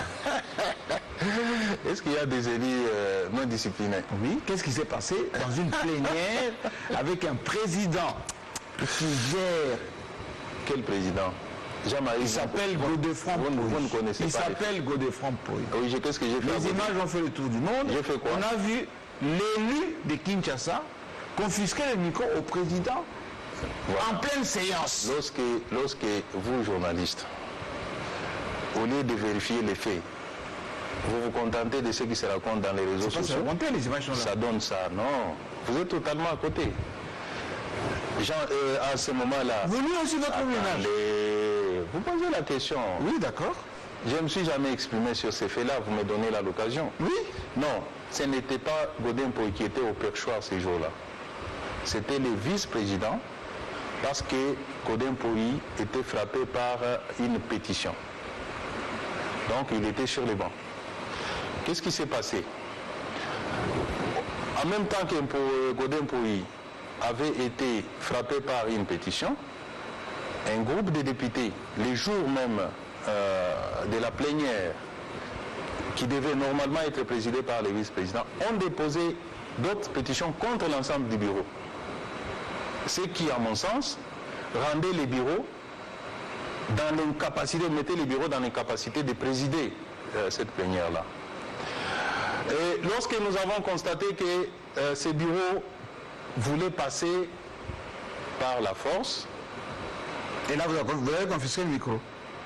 Est-ce qu'il y a des élus non disciplinés? Oui. Qu'est-ce qui s'est passé dans une plénière avec un président qui gère... Quel président? Jean-Marie. Il s'appelle Godefroid Poy. Vous ne connaissez pas. Il s'appelle Godefroid Poy. Oui, qu'est-ce que j'ai fait? Les images ont fait le tour du monde. J'ai fait quoi? On a vu l'élu de Kinshasa confisquer le micro au président en pleine séance. Lorsque vous, journalistes, au lieu de vérifier les faits, vous vous contentez de ce qui se raconte dans les réseaux sociaux. Les images sont là. Ça donne ça. Non, vous êtes totalement à côté. À ce moment-là... Vous lui aussi votre image. Vous posez la question. Oui, d'accord. Je ne me suis jamais exprimé sur ces faits-là, vous me donnez l'occasion. Oui. Non, ce n'était pas Godin Poy qui était au perchoir ces jours-là. C'était le vice-président, parce que Godin Poy était frappé par une pétition. Donc il était sur les bancs. Qu'est-ce qui s'est passé? En même temps que Godin Poy avait été frappé par une pétition, un groupe de députés, les jours même de la plénière, qui devait normalement être présidée par les vice-présidents, ont déposé d'autres pétitions contre l'ensemble du bureau. Ce qui, à mon sens, rendait les bureaux dans l'incapacité, mettait les bureaux dans l'incapacité de présider cette plénière-là. Et lorsque nous avons constaté que ces bureaux voulaient passer par la force, et là, vous avez confisqué le micro.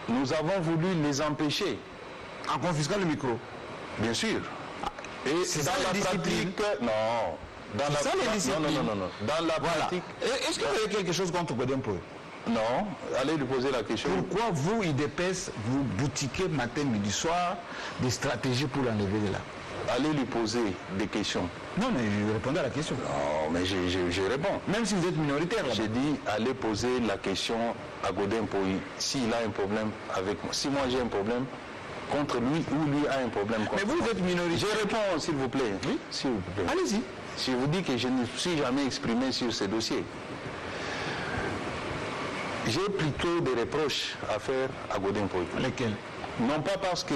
Nous avons voulu les empêcher. En confisquant le micro. Bien sûr. Et dans la pratique, non. Dans la pratique. Est-ce que vous avez quelque chose contre Godin Poyi? Non. Allez lui poser la question. Pourquoi vous, IDPS, vous boutiquez matin, midi, soir des stratégies pour l'enlever de là? Allez lui poser des questions. Non, mais je répondais à la question. Non, mais je réponds. Même si vous êtes minoritaire. J'ai dit, allez poser la question à Godin Poyi s'il a un problème avec moi. Si moi j'ai un problème contre lui ou lui a un problème contre moi. Mais vous êtes minoritaire. Je réponds, s'il vous plaît. Oui. S'il vous plaît. Allez-y. Si je vous dis que je ne suis jamais exprimé sur ces dossiers, j'ai plutôt des reproches à faire à Godin Poyi. Lesquels? Non pas parce que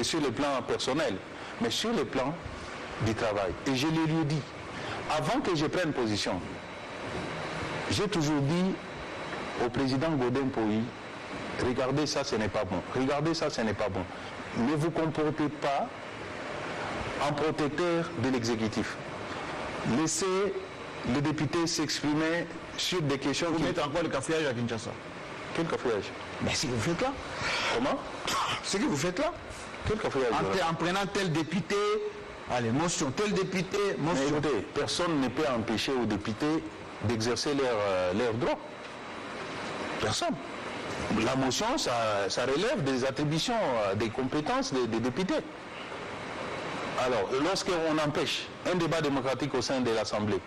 sur le plan personnel, mais sur le plan du travail. Et je lui ai dit, avant que je prenne position, j'ai toujours dit au président Godin Poyi, regardez ça, ce n'est pas bon. Regardez ça, ce n'est pas bon. Ne vous comportez pas en protecteur de l'exécutif. Laissez les députés s'exprimer sur des questions Vous mettez encore le cafouillage à Kinshasa. Quel cafouillage? Mais c'est ce que vous faites là. Comment? Ce que vous faites là. Quel cafouillage? En prenant tel député, allez, motion, tel député, motion. Mais écoutez, personne ne peut empêcher aux députés d'exercer leurs droits. Personne. La motion, ça relève des attributions, des compétences des députés. Alors, lorsqu'on empêche un débat démocratique au sein de l'Assemblée,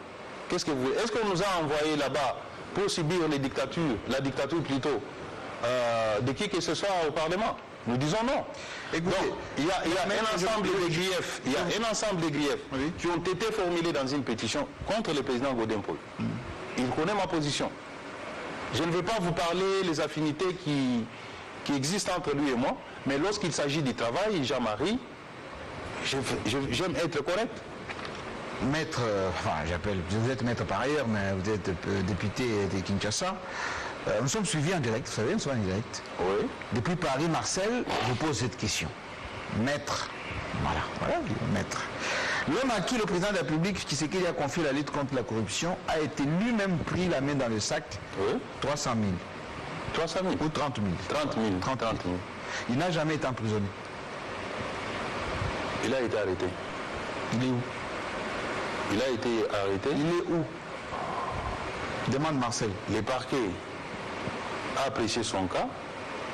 qu'est-ce que vous voulez? Est-ce qu'on nous a envoyé là-bas pour subir la dictature plutôt, de qui que ce soit au Parlement? Nous disons non. Écoutez, donc, il y a un ensemble de griefs, un ensemble de griefs qui ont été formulés dans une pétition contre le président Godin Poyi. Il connaît ma position. Je ne veux pas vous parler des affinités qui existent entre lui et moi, mais lorsqu'il s'agit du travail, Jean-Marie, j'aime être correct. Maître, vous êtes maître par ailleurs, mais vous êtes député de Kinshasa. Nous sommes suivis en direct, vous savez, nous sommes en direct. Oui. Depuis Paris, Marcel vous pose cette question. Maître, voilà, maître. L'homme à qui le président de la République, Tshisekedi, a confié la lutte contre la corruption, a été lui-même pris la main dans le sac. Oui. 300 000. 300 000 ou 30 000. 30 000. 30 000. Il n'a jamais été emprisonné. Il a été arrêté. Il est où? Il a été arrêté. Il est où? Demande Marcel. Le parquet a apprécié son cas.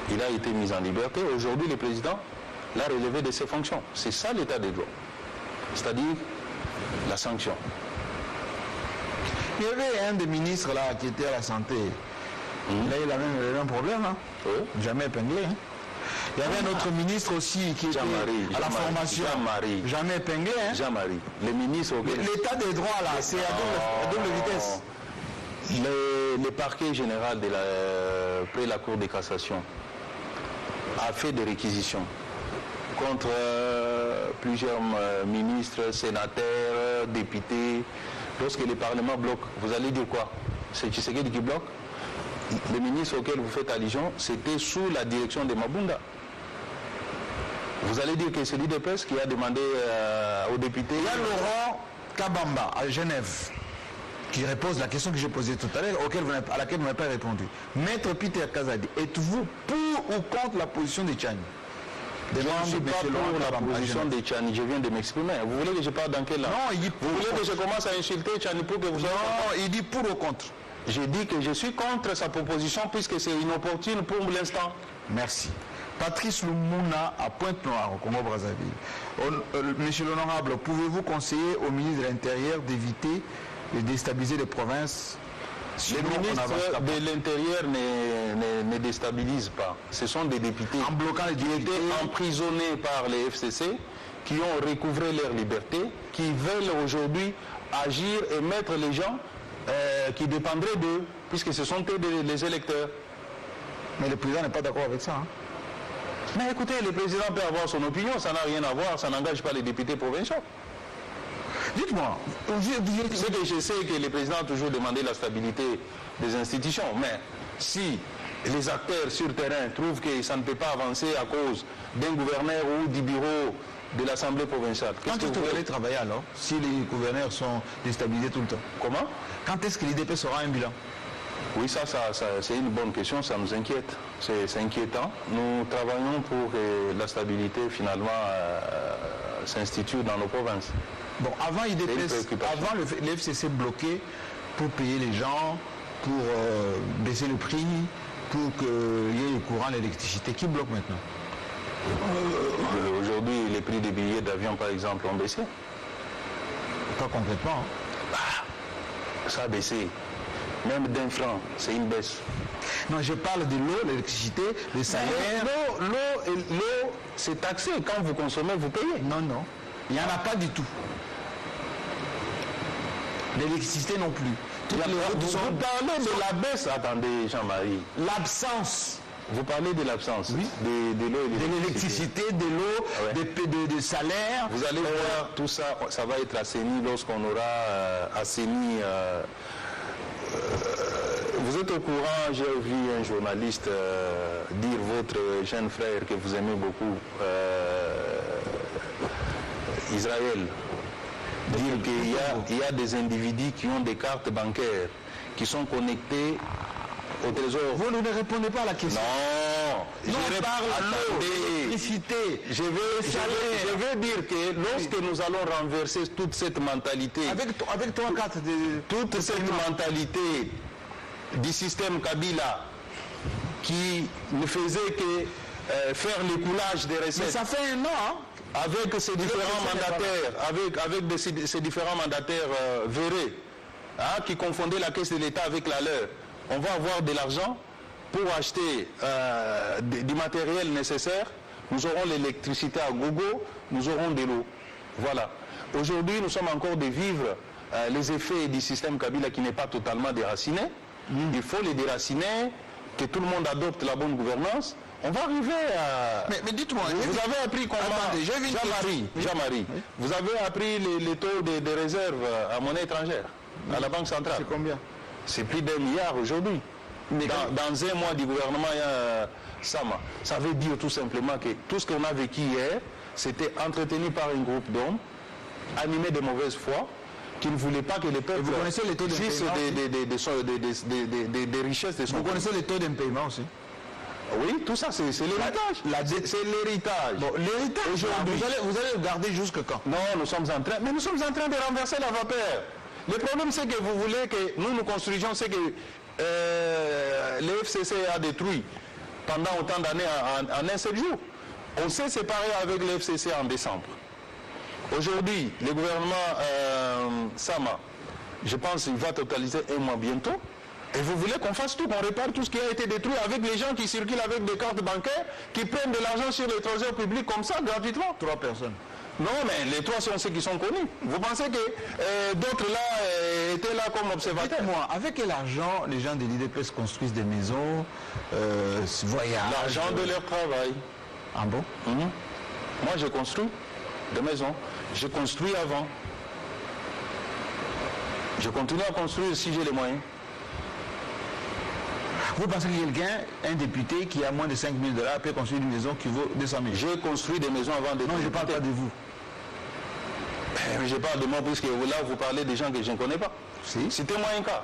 Il a été mis en liberté. Aujourd'hui, le président l'a relevé de ses fonctions. C'est ça l'état des droits. C'est-à-dire la sanction. Il y avait un des ministres là qui était à la santé. Il a eu le même problème. Hein? Oui. Jamais épinglé. Hein? Il y avait un autre ministre aussi qui était à la formation. Jamais épinglé. Hein? Jean-Marie. Le ministre. L'état des droits là, c'est à double vitesse. Le parquet général près la Cour de cassation a fait des réquisitions contre plusieurs ministres, sénateurs, députés. Lorsque le Parlement bloque, vous allez dire quoi? C'est Tshisekedi qui bloque? Le ministre auquel vous faites allusion, c'était sous la direction de Mabunda. Vous allez dire que c'est l'UDPS qui a demandé aux députés... Il y a Laurent Kabamba à Genève qui repose la question que j'ai posée tout à l'heure, à laquelle vous n'avez pas répondu. Maître Peter Kazadi, êtes-vous pour ou contre la position de Tchani? Je ne suis pas pour la position de Tchani, je viens de m'exprimer. Vous voulez que je parle dans quelle langue? Non, il dit pour. Vous voulez que je commence à insulter Tchani pour que vous soyez... Non, il dit pour ou contre. J'ai dit que je suis contre sa proposition puisque c'est inopportune pour l'instant. Merci. Patrice Lumuna à Pointe-Noire, au Congo-Brazzaville. Monsieur l'honorable, pouvez-vous conseiller au ministre de l'Intérieur d'éviter de déstabiliser les provinces? Les ministres de l'Intérieur ne déstabilisent pas. Ce sont des députés en bloquant les députés emprisonnés par les FCC qui ont recouvré leur liberté, qui veulent aujourd'hui agir et mettre les gens qui dépendraient d'eux, puisque ce sont eux les électeurs. Mais le président n'est pas d'accord avec ça. Hein? Mais écoutez, le président peut avoir son opinion, ça n'a rien à voir, ça n'engage pas les députés provinciaux. Dites-moi. C'est que je sais que le président a toujours demandé la stabilité des institutions, mais si les acteurs sur le terrain trouvent que ça ne peut pas avancer à cause d'un gouverneur ou du bureau de l'Assemblée provinciale. Quand est-ce que vous allez travailler alors, si les gouverneurs sont déstabilisés tout le temps? Comment? Quand est-ce que l'IDPS aura un bilan? Oui, ça c'est une bonne question, ça nous inquiète. C'est inquiétant. Nous travaillons pour que la stabilité finalement s'institue dans nos provinces. Bon, avant l'IDPS, avant le FCC bloqué pour payer les gens, pour baisser le prix, pour qu'il y ait le courant, l'électricité, qui bloque maintenant? Aujourd'hui, les prix des billets d'avion, par exemple, ont baissé. Pas complètement. Ça a baissé. Même d'un franc, c'est une baisse. Non, je parle de l'eau, l'électricité, les salaires. L'eau, c'est taxé. Quand vous consommez, vous payez. Non, non. Il n'y en a pas du tout. L'électricité non plus. Vous parlez de la baisse. Attendez, Jean-Marie. L'absence. Vous parlez de l'absence, oui, de l'eau et de l'électricité, de l'eau, des salaires. Vous allez voir, tout ça, ça va être assaini lorsqu'on aura assaini. Vous êtes au courant, j'ai vu un journaliste dire votre jeune frère que vous aimez beaucoup, Israël, dire qu'il y a des individus qui ont des cartes bancaires qui sont connectées au trésor. Vous ne répondez pas à la question. Non, je parle de l'électricité. Je veux dire que lorsque nous allons renverser toute cette mentalité, avec 3-4 toute cette mentalité du système Kabila qui ne faisait que faire l'écoulage des recettes. Mais ça fait un an, hein? Avec ces différents mandataires, avec ces différents mandataires vérés, hein, qui confondaient la caisse de l'État avec la leur. On va avoir de l'argent pour acheter du matériel nécessaire. Nous aurons l'électricité à gogo, nous aurons de l'eau. Voilà. Aujourd'hui, nous sommes encore de vivre les effets du système Kabila qui n'est pas totalement déraciné. Il faut les déraciner, que tout le monde adopte la bonne gouvernance. On va arriver à... Mais dites-moi... Vous avez appris comment... Jean-Marie, oui, vous avez appris les taux de réserve à monnaie étrangère, à la Banque centrale. C'est combien? C'est plus d'1 milliard aujourd'hui. Dans un mois du gouvernement, il y a Sama. Ça veut dire tout simplement que tout ce qu'on a vécu hier, c'était entretenu par un groupe d'hommes, animés de mauvaise foi, qui ne voulaient pas que les peuples... Vous connaissez les taux d'impaiement des richesses de son... Vous connaissez les taux d'impaiement aussi? Oui, tout ça, c'est l'héritage. C'est l'héritage. Bon, l'héritage, vous allez le garder jusque quand? Non, nous sommes en train de renverser la vapeur. Le problème, c'est que vous voulez que nous construisions ce que le FCC a détruit pendant autant d'années en un seul jour. On s'est séparé avec le FCC en décembre. Aujourd'hui, le gouvernement Sama, je pense qu'il va totaliser 1 mois bientôt. Et vous voulez qu'on fasse tout, qu'on répare tout ce qui a été détruit avec les gens qui circulent avec des cartes bancaires, qui prennent de l'argent sur les trésors publics comme ça, gratuitement? 3 personnes. Non, mais les 3 sont ceux qui sont connus. Vous pensez que d'autres là étaient là comme observateurs? Dites-moi, avec quel argent les gens de l'IDPS construisent des maisons, voyagent? L'argent de leur travail. Ah bon? Moi, je construis des maisons. Je construis avant. Je continue à construire si j'ai les moyens. Vous pensez que quelqu'un, un député qui a moins de 5 000 $ peut construire une maison qui vaut 200 000? J'ai construit des maisons avant de... Non, je ne parle pas de vous. Je parle de moi puisque là, vous parlez des gens que je ne connais pas. Si. Citez-moi un cas.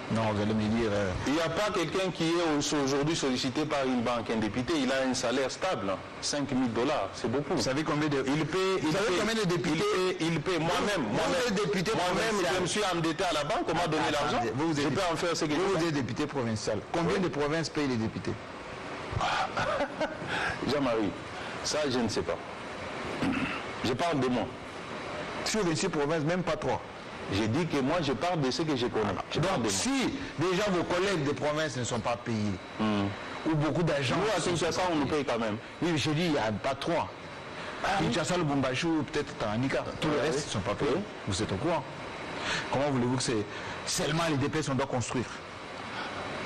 Non, vous allez me dire... Il n'y a pas quelqu'un qui est aujourd'hui sollicité par une banque, un député, il a un salaire stable, 5 000 $, c'est beaucoup. Vous savez combien de... combien de députés... Il paie moi-même, je me suis endetté à la banque, on m'a donné l'argent, je peux en faire ce que je veux. Vous êtes député provincial. Combien de provinces payent les députés? Jean-Marie, ça je ne sais pas. Je parle de moi. Sur 26 provinces, même pas 3. J'ai dit que moi je parle de ce que je connais. Donc si déjà vos collègues des provinces ne sont pas payés, ou beaucoup d'agents... Nous à Kinshasa on nous paye quand même. Oui, j'ai dit il n'y a pas 3. Kinshasa, le Bombachou, peut-être Tanganyika, tous les restes ne sont pas payés. Vous êtes au courant. Comment voulez-vous que c'est seulement les DPS on doit construire?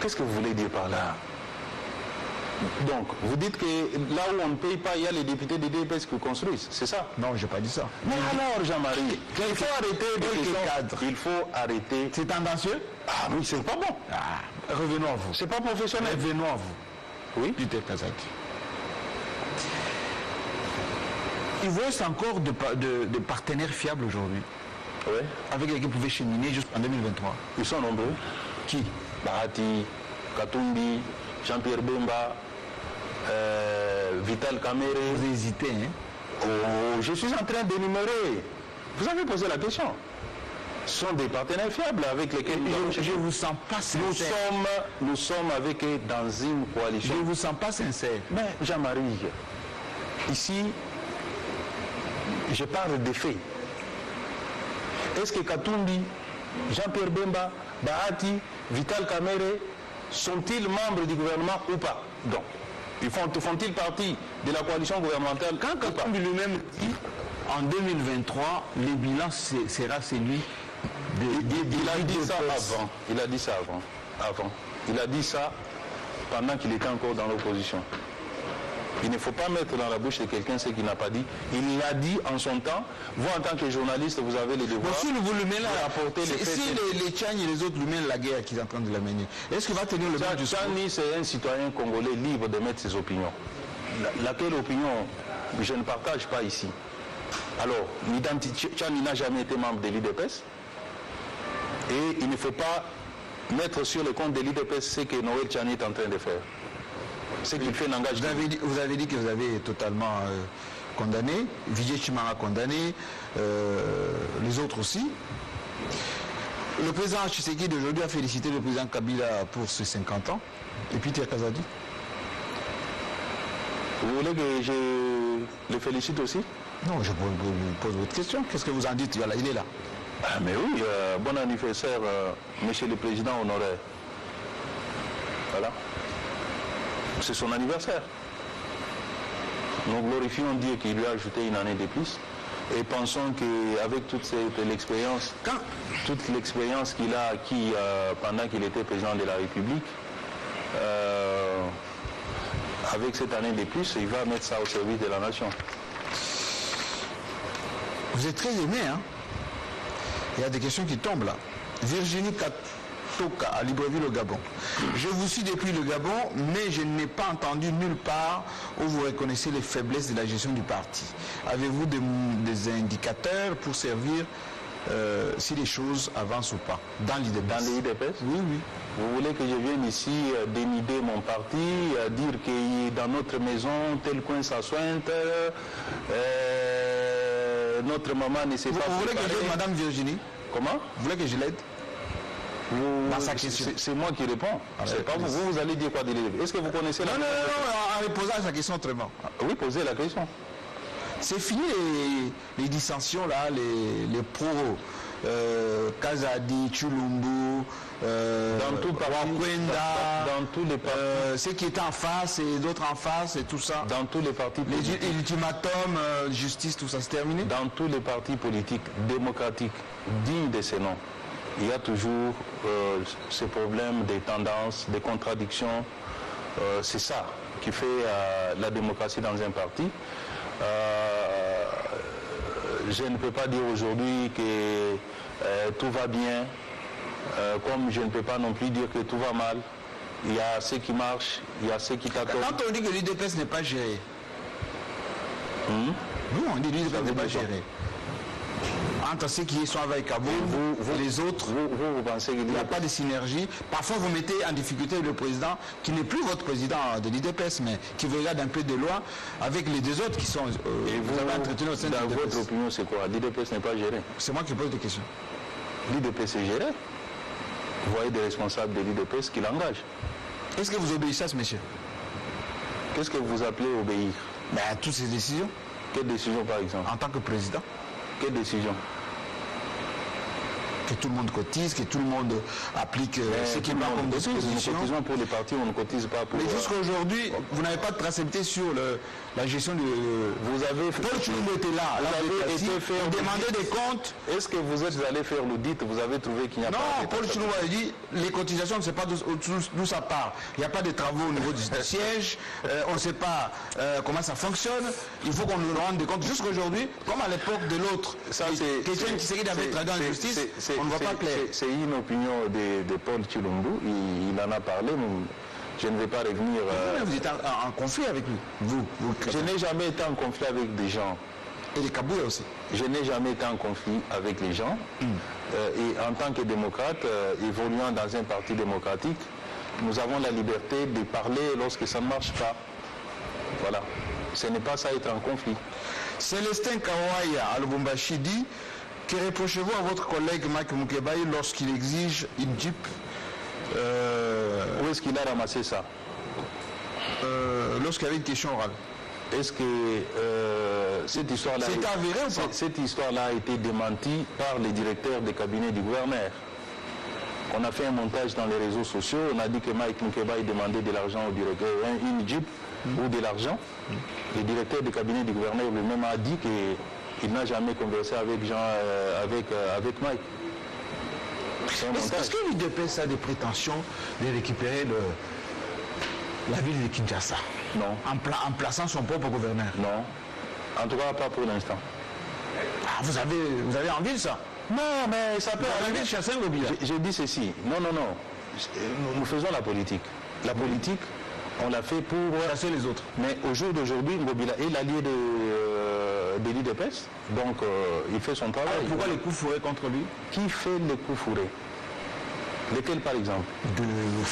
Qu'est-ce que vous voulez dire par là? Donc, vous dites que là où on ne paye pas, il y a les députés des DPS qui construisent, c'est ça? Non, je n'ai pas dit ça. Mais alors, Jean-Marie, il faut arrêter cadre. Il faut arrêter. C'est tendancieux? Ah oui, c'est pas bon. Ah, revenons à vous. C'est pas professionnel. Revenons à vous. Oui. Peter Kazadi. Il vous reste encore de partenaires fiables aujourd'hui, Oui. avec lesquels vous pouvez cheminer jusqu'en 2023. Ils sont nombreux. Qui? Bahati, Katumbi, Jean-Pierre Bemba, Vital Kamere. Vous hésitez, hein? Oh, je suis en train d'énumérer. Vous avez posé la question. Ce sont des partenaires fiables avec lesquels Je ne vous sens pas sincère. nous sommes avec eux dans une coalition. Je ne vous sens pas sincère. Mais Jean-Marie, ici, je parle des faits. Est-ce que Katumbi, Jean-Pierre Bemba, Bahati, Vital Kamere sont-ils membres du gouvernement ou pas? Donc, font-ils partie de la coalition gouvernementale? Quand Katumbi lui-même dit en 2023, le bilan sera celui il a dit ça avant. Il a dit ça avant. Il a dit ça pendant qu'il était encore dans l'opposition. Il ne faut pas mettre dans la bouche de quelqu'un ce qu'il n'a pas dit. Il l'a dit en son temps. Vous, en tant que journaliste, vous avez le devoir si vous le mettez là, rapporter les faits. Si les Tchani et les autres lui mènent la guerre qu'ils sont en train de la mener, est-ce qu'il va tenir le même discours? Tchani, c'est un citoyen congolais libre de mettre ses opinions. Laquelle opinion je ne partage pas ici. Alors, Tchani n'a jamais été membre de l'IDPS. Et il ne faut pas mettre sur le compte de l'IDPS ce que Noël Tchani est en train de faire. Ce qu'il fait n'engage pas. Vous avez dit que vous avez totalement condamné, Vijay Chimara condamné, les autres aussi. Le président Tshisekedi d'aujourd'hui a félicité le président Kabila pour ses 50 ans. Et puis Peter Kazadi. Vous voulez que je le félicite aussi? Non, je vous pose votre question. Qu'est-ce que vous en dites? Voilà, il est là. Ah, mais oui, bon anniversaire, monsieur le président honoraire. Voilà. C'est son anniversaire. Nous glorifions Dieu qui lui a ajouté une année de plus et pensons qu'avec toute l'expérience qu'il a acquis pendant qu'il était président de la République, avec cette année de plus, il va mettre ça au service de la nation. Vous êtes très aimé, hein? Il y a des questions qui tombent là. Virginie Katoka à Libreville au Gabon. Je vous suis depuis le Gabon, mais je n'ai pas entendu nulle part où vous reconnaissez les faiblesses de la gestion du parti. Avez-vous des indicateurs pour servir si les choses avancent ou pas dans l'IDPS? Dans l'IDPS? Oui, oui. Vous voulez que je vienne ici dénider mon parti, dire que dans notre maison, tel coin ça sointe, notre maman ne sait pas... Vous voulez que j'aide Madame Virginie? Comment? Vous voulez que je l'aide? C'est moi qui réponds. C'est pas vous. Vous allez dire quoi de l'IDPS? Est-ce que vous connaissez la... Non, en posant sa question autrement. Oui, posez la question. C'est fini les dissensions là, les pros, Kazadi, Chulumbu, Wakwenda, dans tous les partis, ceux qui étaient en face et d'autres en face et tout ça. Dans tous les partis politiques. L'ultimatum, justice, tout ça, c'est terminé? Dans tous les partis politiques démocratiques dignes de ces noms, il y a toujours ces problèmes des tendances, des contradictions. C'est ça qui fait la démocratie dans un parti. Je ne peux pas dire aujourd'hui que tout va bien, comme je ne peux pas non plus dire que tout va mal. Il y a ce qui marche, il y a ce qui t'attendent. Quand on dit que l'UDPS n'est pas géré, nous on dit que l'UDPS n'est pas géré. Entre ceux qui sont avec Cabo, les autres, vous pensez qu'il n'y a pas de synergie. Parfois vous mettez en difficulté le président, qui n'est plus votre président de l'IDPS, mais qui vous regarde un peu de loin, avec les deux autres qui sont... et vous avez entretenu au sein de l'IDPS. Dans votre opinion, c'est quoi? L'IDPS n'est pas géré? C'est moi qui pose des questions. L'IDPS est géré. Vous voyez des responsables de l'IDPS qui l'engagent. Est-ce que vous obéissez à ce monsieur? Qu'est-ce que vous appelez obéir? À toutes ces décisions. Quelles décisions par exemple? En tant que président. Quelles décisions? que tout le monde cotise, que tout le monde applique ce qui est pas comme disposition. Nous cotisons pour les partis, on ne cotise pas pour... Mais jusqu'à aujourd'hui, vous n'avez pas de traçabilité sur la gestion de... Vous avez... Paul Chilombo était là. Vous avez été faire... Demandez des comptes. Est-ce que vous êtes allé faire l'audit, vous avez trouvé qu'il n'y a pas... Non, Paul Chilombo a dit, les cotisations, on ne sait pas d'où ça part. Il n'y a pas de travaux au niveau du siège, on ne sait pas comment ça fonctionne. Il faut qu'on nous rende des comptes. Jusqu'à aujourd'hui, comme à l'époque de l'autre, quelqu'un qui s'est avait traduit en justice, on ne voit pas clair. C'est une opinion de Paul Chilombo, il en a parlé, je ne vais pas revenir... Vous êtes en conflit avec lui, vous Je n'ai jamais été en conflit avec des gens. Et les Kabouya aussi. Je n'ai jamais été en conflit avec les gens. Et en tant que démocrate, évoluant dans un parti démocratique, nous avons la liberté de parler lorsque ça ne marche pas. Voilà. Ce n'est pas ça être en conflit. Célestin Kawaya à Lubumbashi dit: que reprochez-vous à votre collègue Mike Mukebai lorsqu'il exige une Jeep Où est-ce qu'il a ramassé ça? Lorsqu'il y avait une question orale. Est-ce que cette histoire-là... C'est avéré ou pas? Cette histoire-là a été démentie par les directeurs des cabinets du gouverneur. On a fait un montage dans les réseaux sociaux, on a dit que Mike Mukebai demandait de l'argent au directeur, une Jeep ou de l'argent. Le directeur du cabinet du gouverneur lui-même a dit qu'il n'a jamais conversé avec Jean, avec Mike. Est-ce que l'UDPS a des prétentions de récupérer la ville de Kinshasa? Non. En plaçant son propre gouverneur? Non. En tout cas, pas pour l'instant. Ah, vous avez envie de ça? Non, mais ça peut arriver. J'ai dit ceci. Non. Nous faisons la politique. La politique, on l'a fait pour chasser les autres. Mais au jour d'aujourd'hui, Ngobila est l'allié de l'UDPS. Donc, il fait son travail. Alors, pourquoi les coups fourrés contre lui? Qui fait les coups fourrés? Lesquels, par exemple?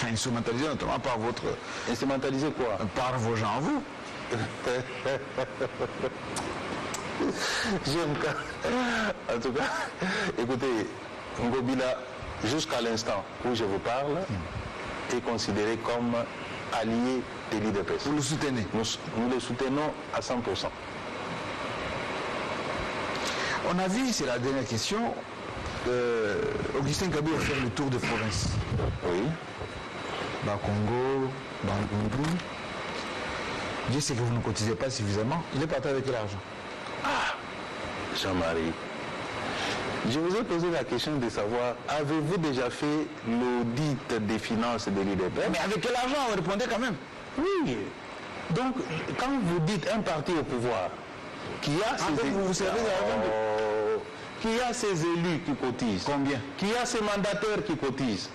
Instrumentalisé notamment par votre... Instrumentalisé quoi? Par vos gens, vous. J'aime quand... En tout cas, écoutez, Ngobila, jusqu'à l'instant où je vous parle, est considéré comme allié de l'UDPS. Vous le soutenez? Nous le soutenons à 100%. On a vu, c'est la dernière question, Augustin Kabila a fait le tour de province. Oui. Dans le Congo, dans le Congo. Je sais que vous ne cotisez pas suffisamment. Il est parti avec l'argent. Ah, Jean-Marie, je vous ai posé la question de savoir, avez-vous déjà fait l'audit des finances de l'UDPS? Mais avec quel argent? Vous répondez quand même. Oui. Donc, quand vous dites un parti au pouvoir, qui a ses élus qui cotisent. Combien? Qui a ses mandataires qui cotisent.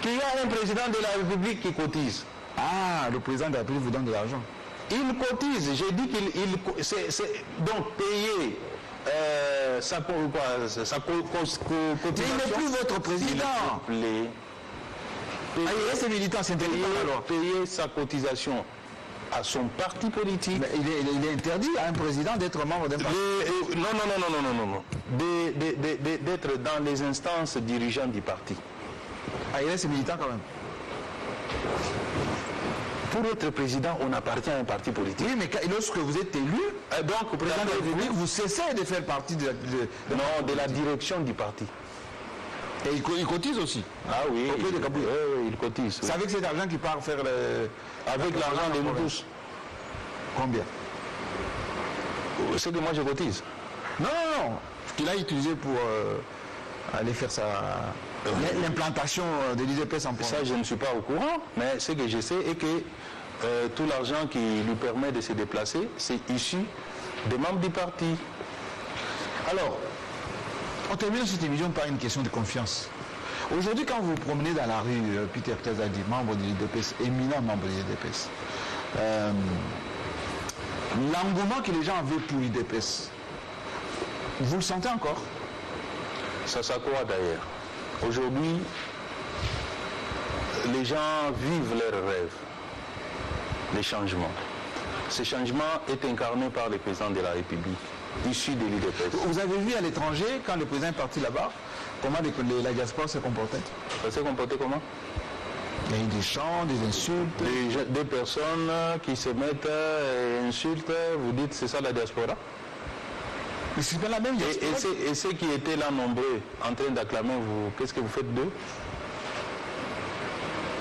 Qui a un président de la République qui cotise. Ah, le président de la République vous donne de l'argent. Il cotise. J'ai dit donc payer sa cotisation. Mais il n'est plus votre président. S'il vous plaît. C'est militant, c'est intelligent alors. Payer sa cotisation à son parti politique. Mais il est interdit à un président d'être membre d'un parti. Non. D'être dans les instances dirigeantes du parti. Ah, il est militant quand même. Pour être président, on appartient à un parti politique. Oui, mais lorsque vous êtes élu, donc président de la République, vous cessez de faire partie de la direction du parti. Et il cotise aussi. Ah oui, auprès de Kabouya. Oui, il cotise. C'est avec cet argent qu'il part faire le... Avec l'argent de nous tous. Combien? C'est que moi je cotise. Non. Qu'il a utilisé pour aller faire l'implantation de l'UDPS en province. Ça, je ne suis pas au courant, mais ce que je sais est que tout l'argent qui lui permet de se déplacer, c'est issu des membres du parti. Alors, on termine cette émission par une question de confiance. Aujourd'hui, quand vous vous promenez dans la rue, Peter Kazadi, membre de l'UDPS, éminent membre de l'UDPS, l'engouement que les gens avaient pour l'UDPS, vous le sentez encore? Ça s'accroît d'ailleurs. Aujourd'hui, les gens vivent leurs rêves, les changements. Ce changement est incarné par le président de la République, issu de l'UDPS. Vous avez vu à l'étranger, quand le président est parti là-bas, comment la diaspora s'est comportée? Ça s'est comporté comment? Il y a eu des chants, des insultes. Des personnes qui se mettent et insultent, vous dites c'est ça la diaspora? Mais c'est pas la même diaspora. Et ceux qui étaient là nombreux en train d'acclamer, qu'est-ce que vous faites d'eux?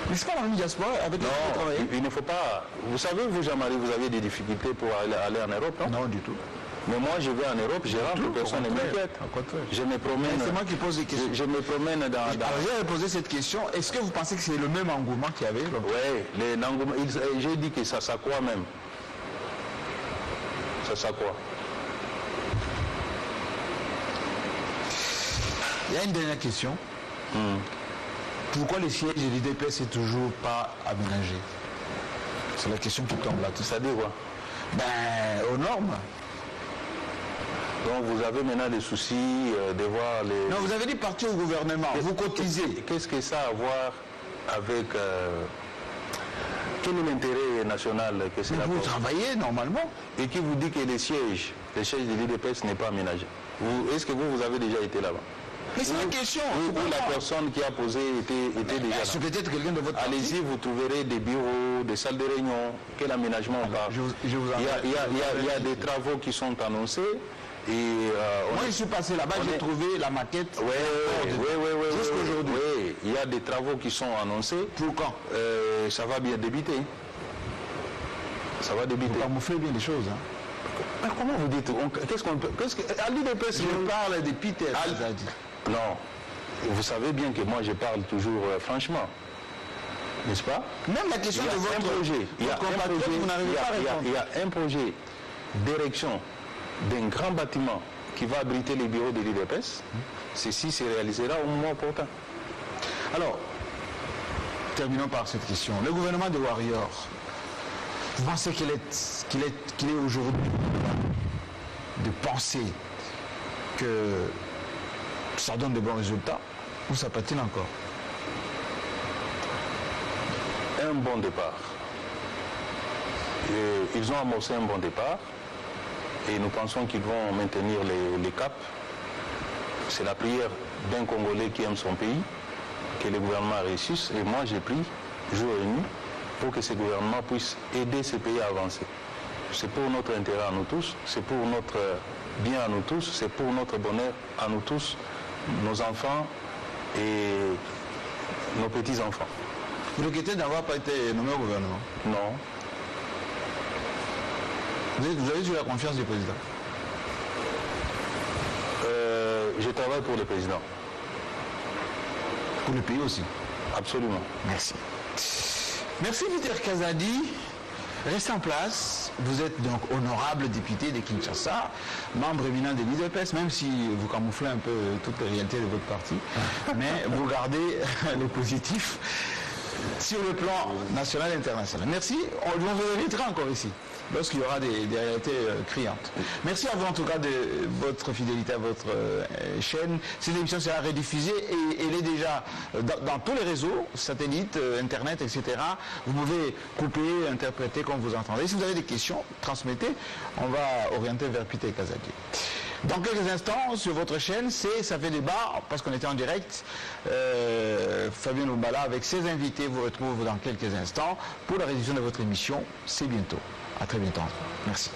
Mais c'est pas la même diaspora avec laquelle vous travaillez. Il ne faut pas... Vous savez, vous, Jean-Marie, vous avez des difficultés pour aller en Europe, non? Non, du tout. Mais moi, je vais en Europe, je rentre, personne ne m'inquiète. Je me promène... C'est moi qui pose des questions. Je me promène dans... Alors, j'ai posé cette question. Est-ce que vous pensez que c'est le même engouement qu'il y avait? Oui, l'engouement... J'ai dit que ça s'accroît même. Ça s'accroît. Il y a une dernière question. Pourquoi le siège de l'UDPS n'est toujours pas aménagé? C'est la question qui tombe là. Ça dit quoi? Ben, aux normes. Donc vous avez maintenant des soucis de voir les... Non, vous avez dit partir au gouvernement, vous cotisez. Qu'est-ce que ça a à voir avec... Quel est l'intérêt national que c'est là? Vous travaillez normalement. Et qui vous dit que le siège de l'UDPS n'est pas aménagé? Est-ce que vous avez déjà été là-bas? Mais c'est une question. Où la personne qui a posé était déjà là. C'est peut-être quelqu'un de votre parti. Allez-y, vous trouverez des bureaux, des salles de réunion. Quel aménagement on parle? Il y a des travaux qui sont annoncés. Et moi, je suis passé là-bas, j'ai trouvé la maquette. Oui. Jusqu'aujourd'hui. Oui, il y a des travaux qui sont annoncés. Pour quand? Ça va bien débuter. Ça va débuter. Vous camouflez bien les choses. Hein. Mais comment vous dites? À l'UDPS, je parle de Peter. Non. Vous savez bien que moi, je parle toujours franchement. N'est-ce pas? Même la question de votre projet. Il y a un projet d'érection d'un grand bâtiment qui va abriter les bureaux de l'UDPS. Ceci se réalisera au moment opportun. Alors, terminons par cette question. Le gouvernement de Warrior, vous pensez qu'il est aujourd'hui de penser que ça donne de bons résultats ou ça patine encore? Un bon départ. Ils ont amorcé un bon départ. Et nous pensons qu'ils vont maintenir les caps. C'est la prière d'un Congolais qui aime son pays, que le gouvernement réussisse. Et moi, j'ai pris jour et nuit pour que ce gouvernement puisse aider ce pays à avancer. C'est pour notre intérêt à nous tous, c'est pour notre bien à nous tous, c'est pour notre bonheur à nous tous, nos enfants et nos petits-enfants. Vous regrettez d'avoir pas été nommé au gouvernement? Non. Vous avez eu la confiance du président? Je travaille pour le président. Pour le pays aussi? Absolument. Merci. Merci Peter Kazadi. Restez en place. Vous êtes donc honorable député de Kinshasa, membre éminent de l'UDPS, même si vous camouflez un peu toute la réalité de votre parti. Mais vous gardez le positif sur le plan national et international. Merci. On vous invitera encore ici, lorsqu'il y aura des réalités criantes. Merci à vous en tout cas de votre fidélité à votre chaîne. Cette émission sera rediffusée et elle est déjà dans tous les réseaux, satellites, internet, etc. Vous pouvez couper, interpréter comme vous entendez. Si vous avez des questions, transmettez. On va orienter vers Peter Kazadi. Dans quelques instants, sur votre chaîne, Ça fait débat, parce qu'on était en direct. Fabien Lumbala avec ses invités vous retrouve dans quelques instants pour la révision de votre émission. C'est bientôt. À très bientôt. Merci.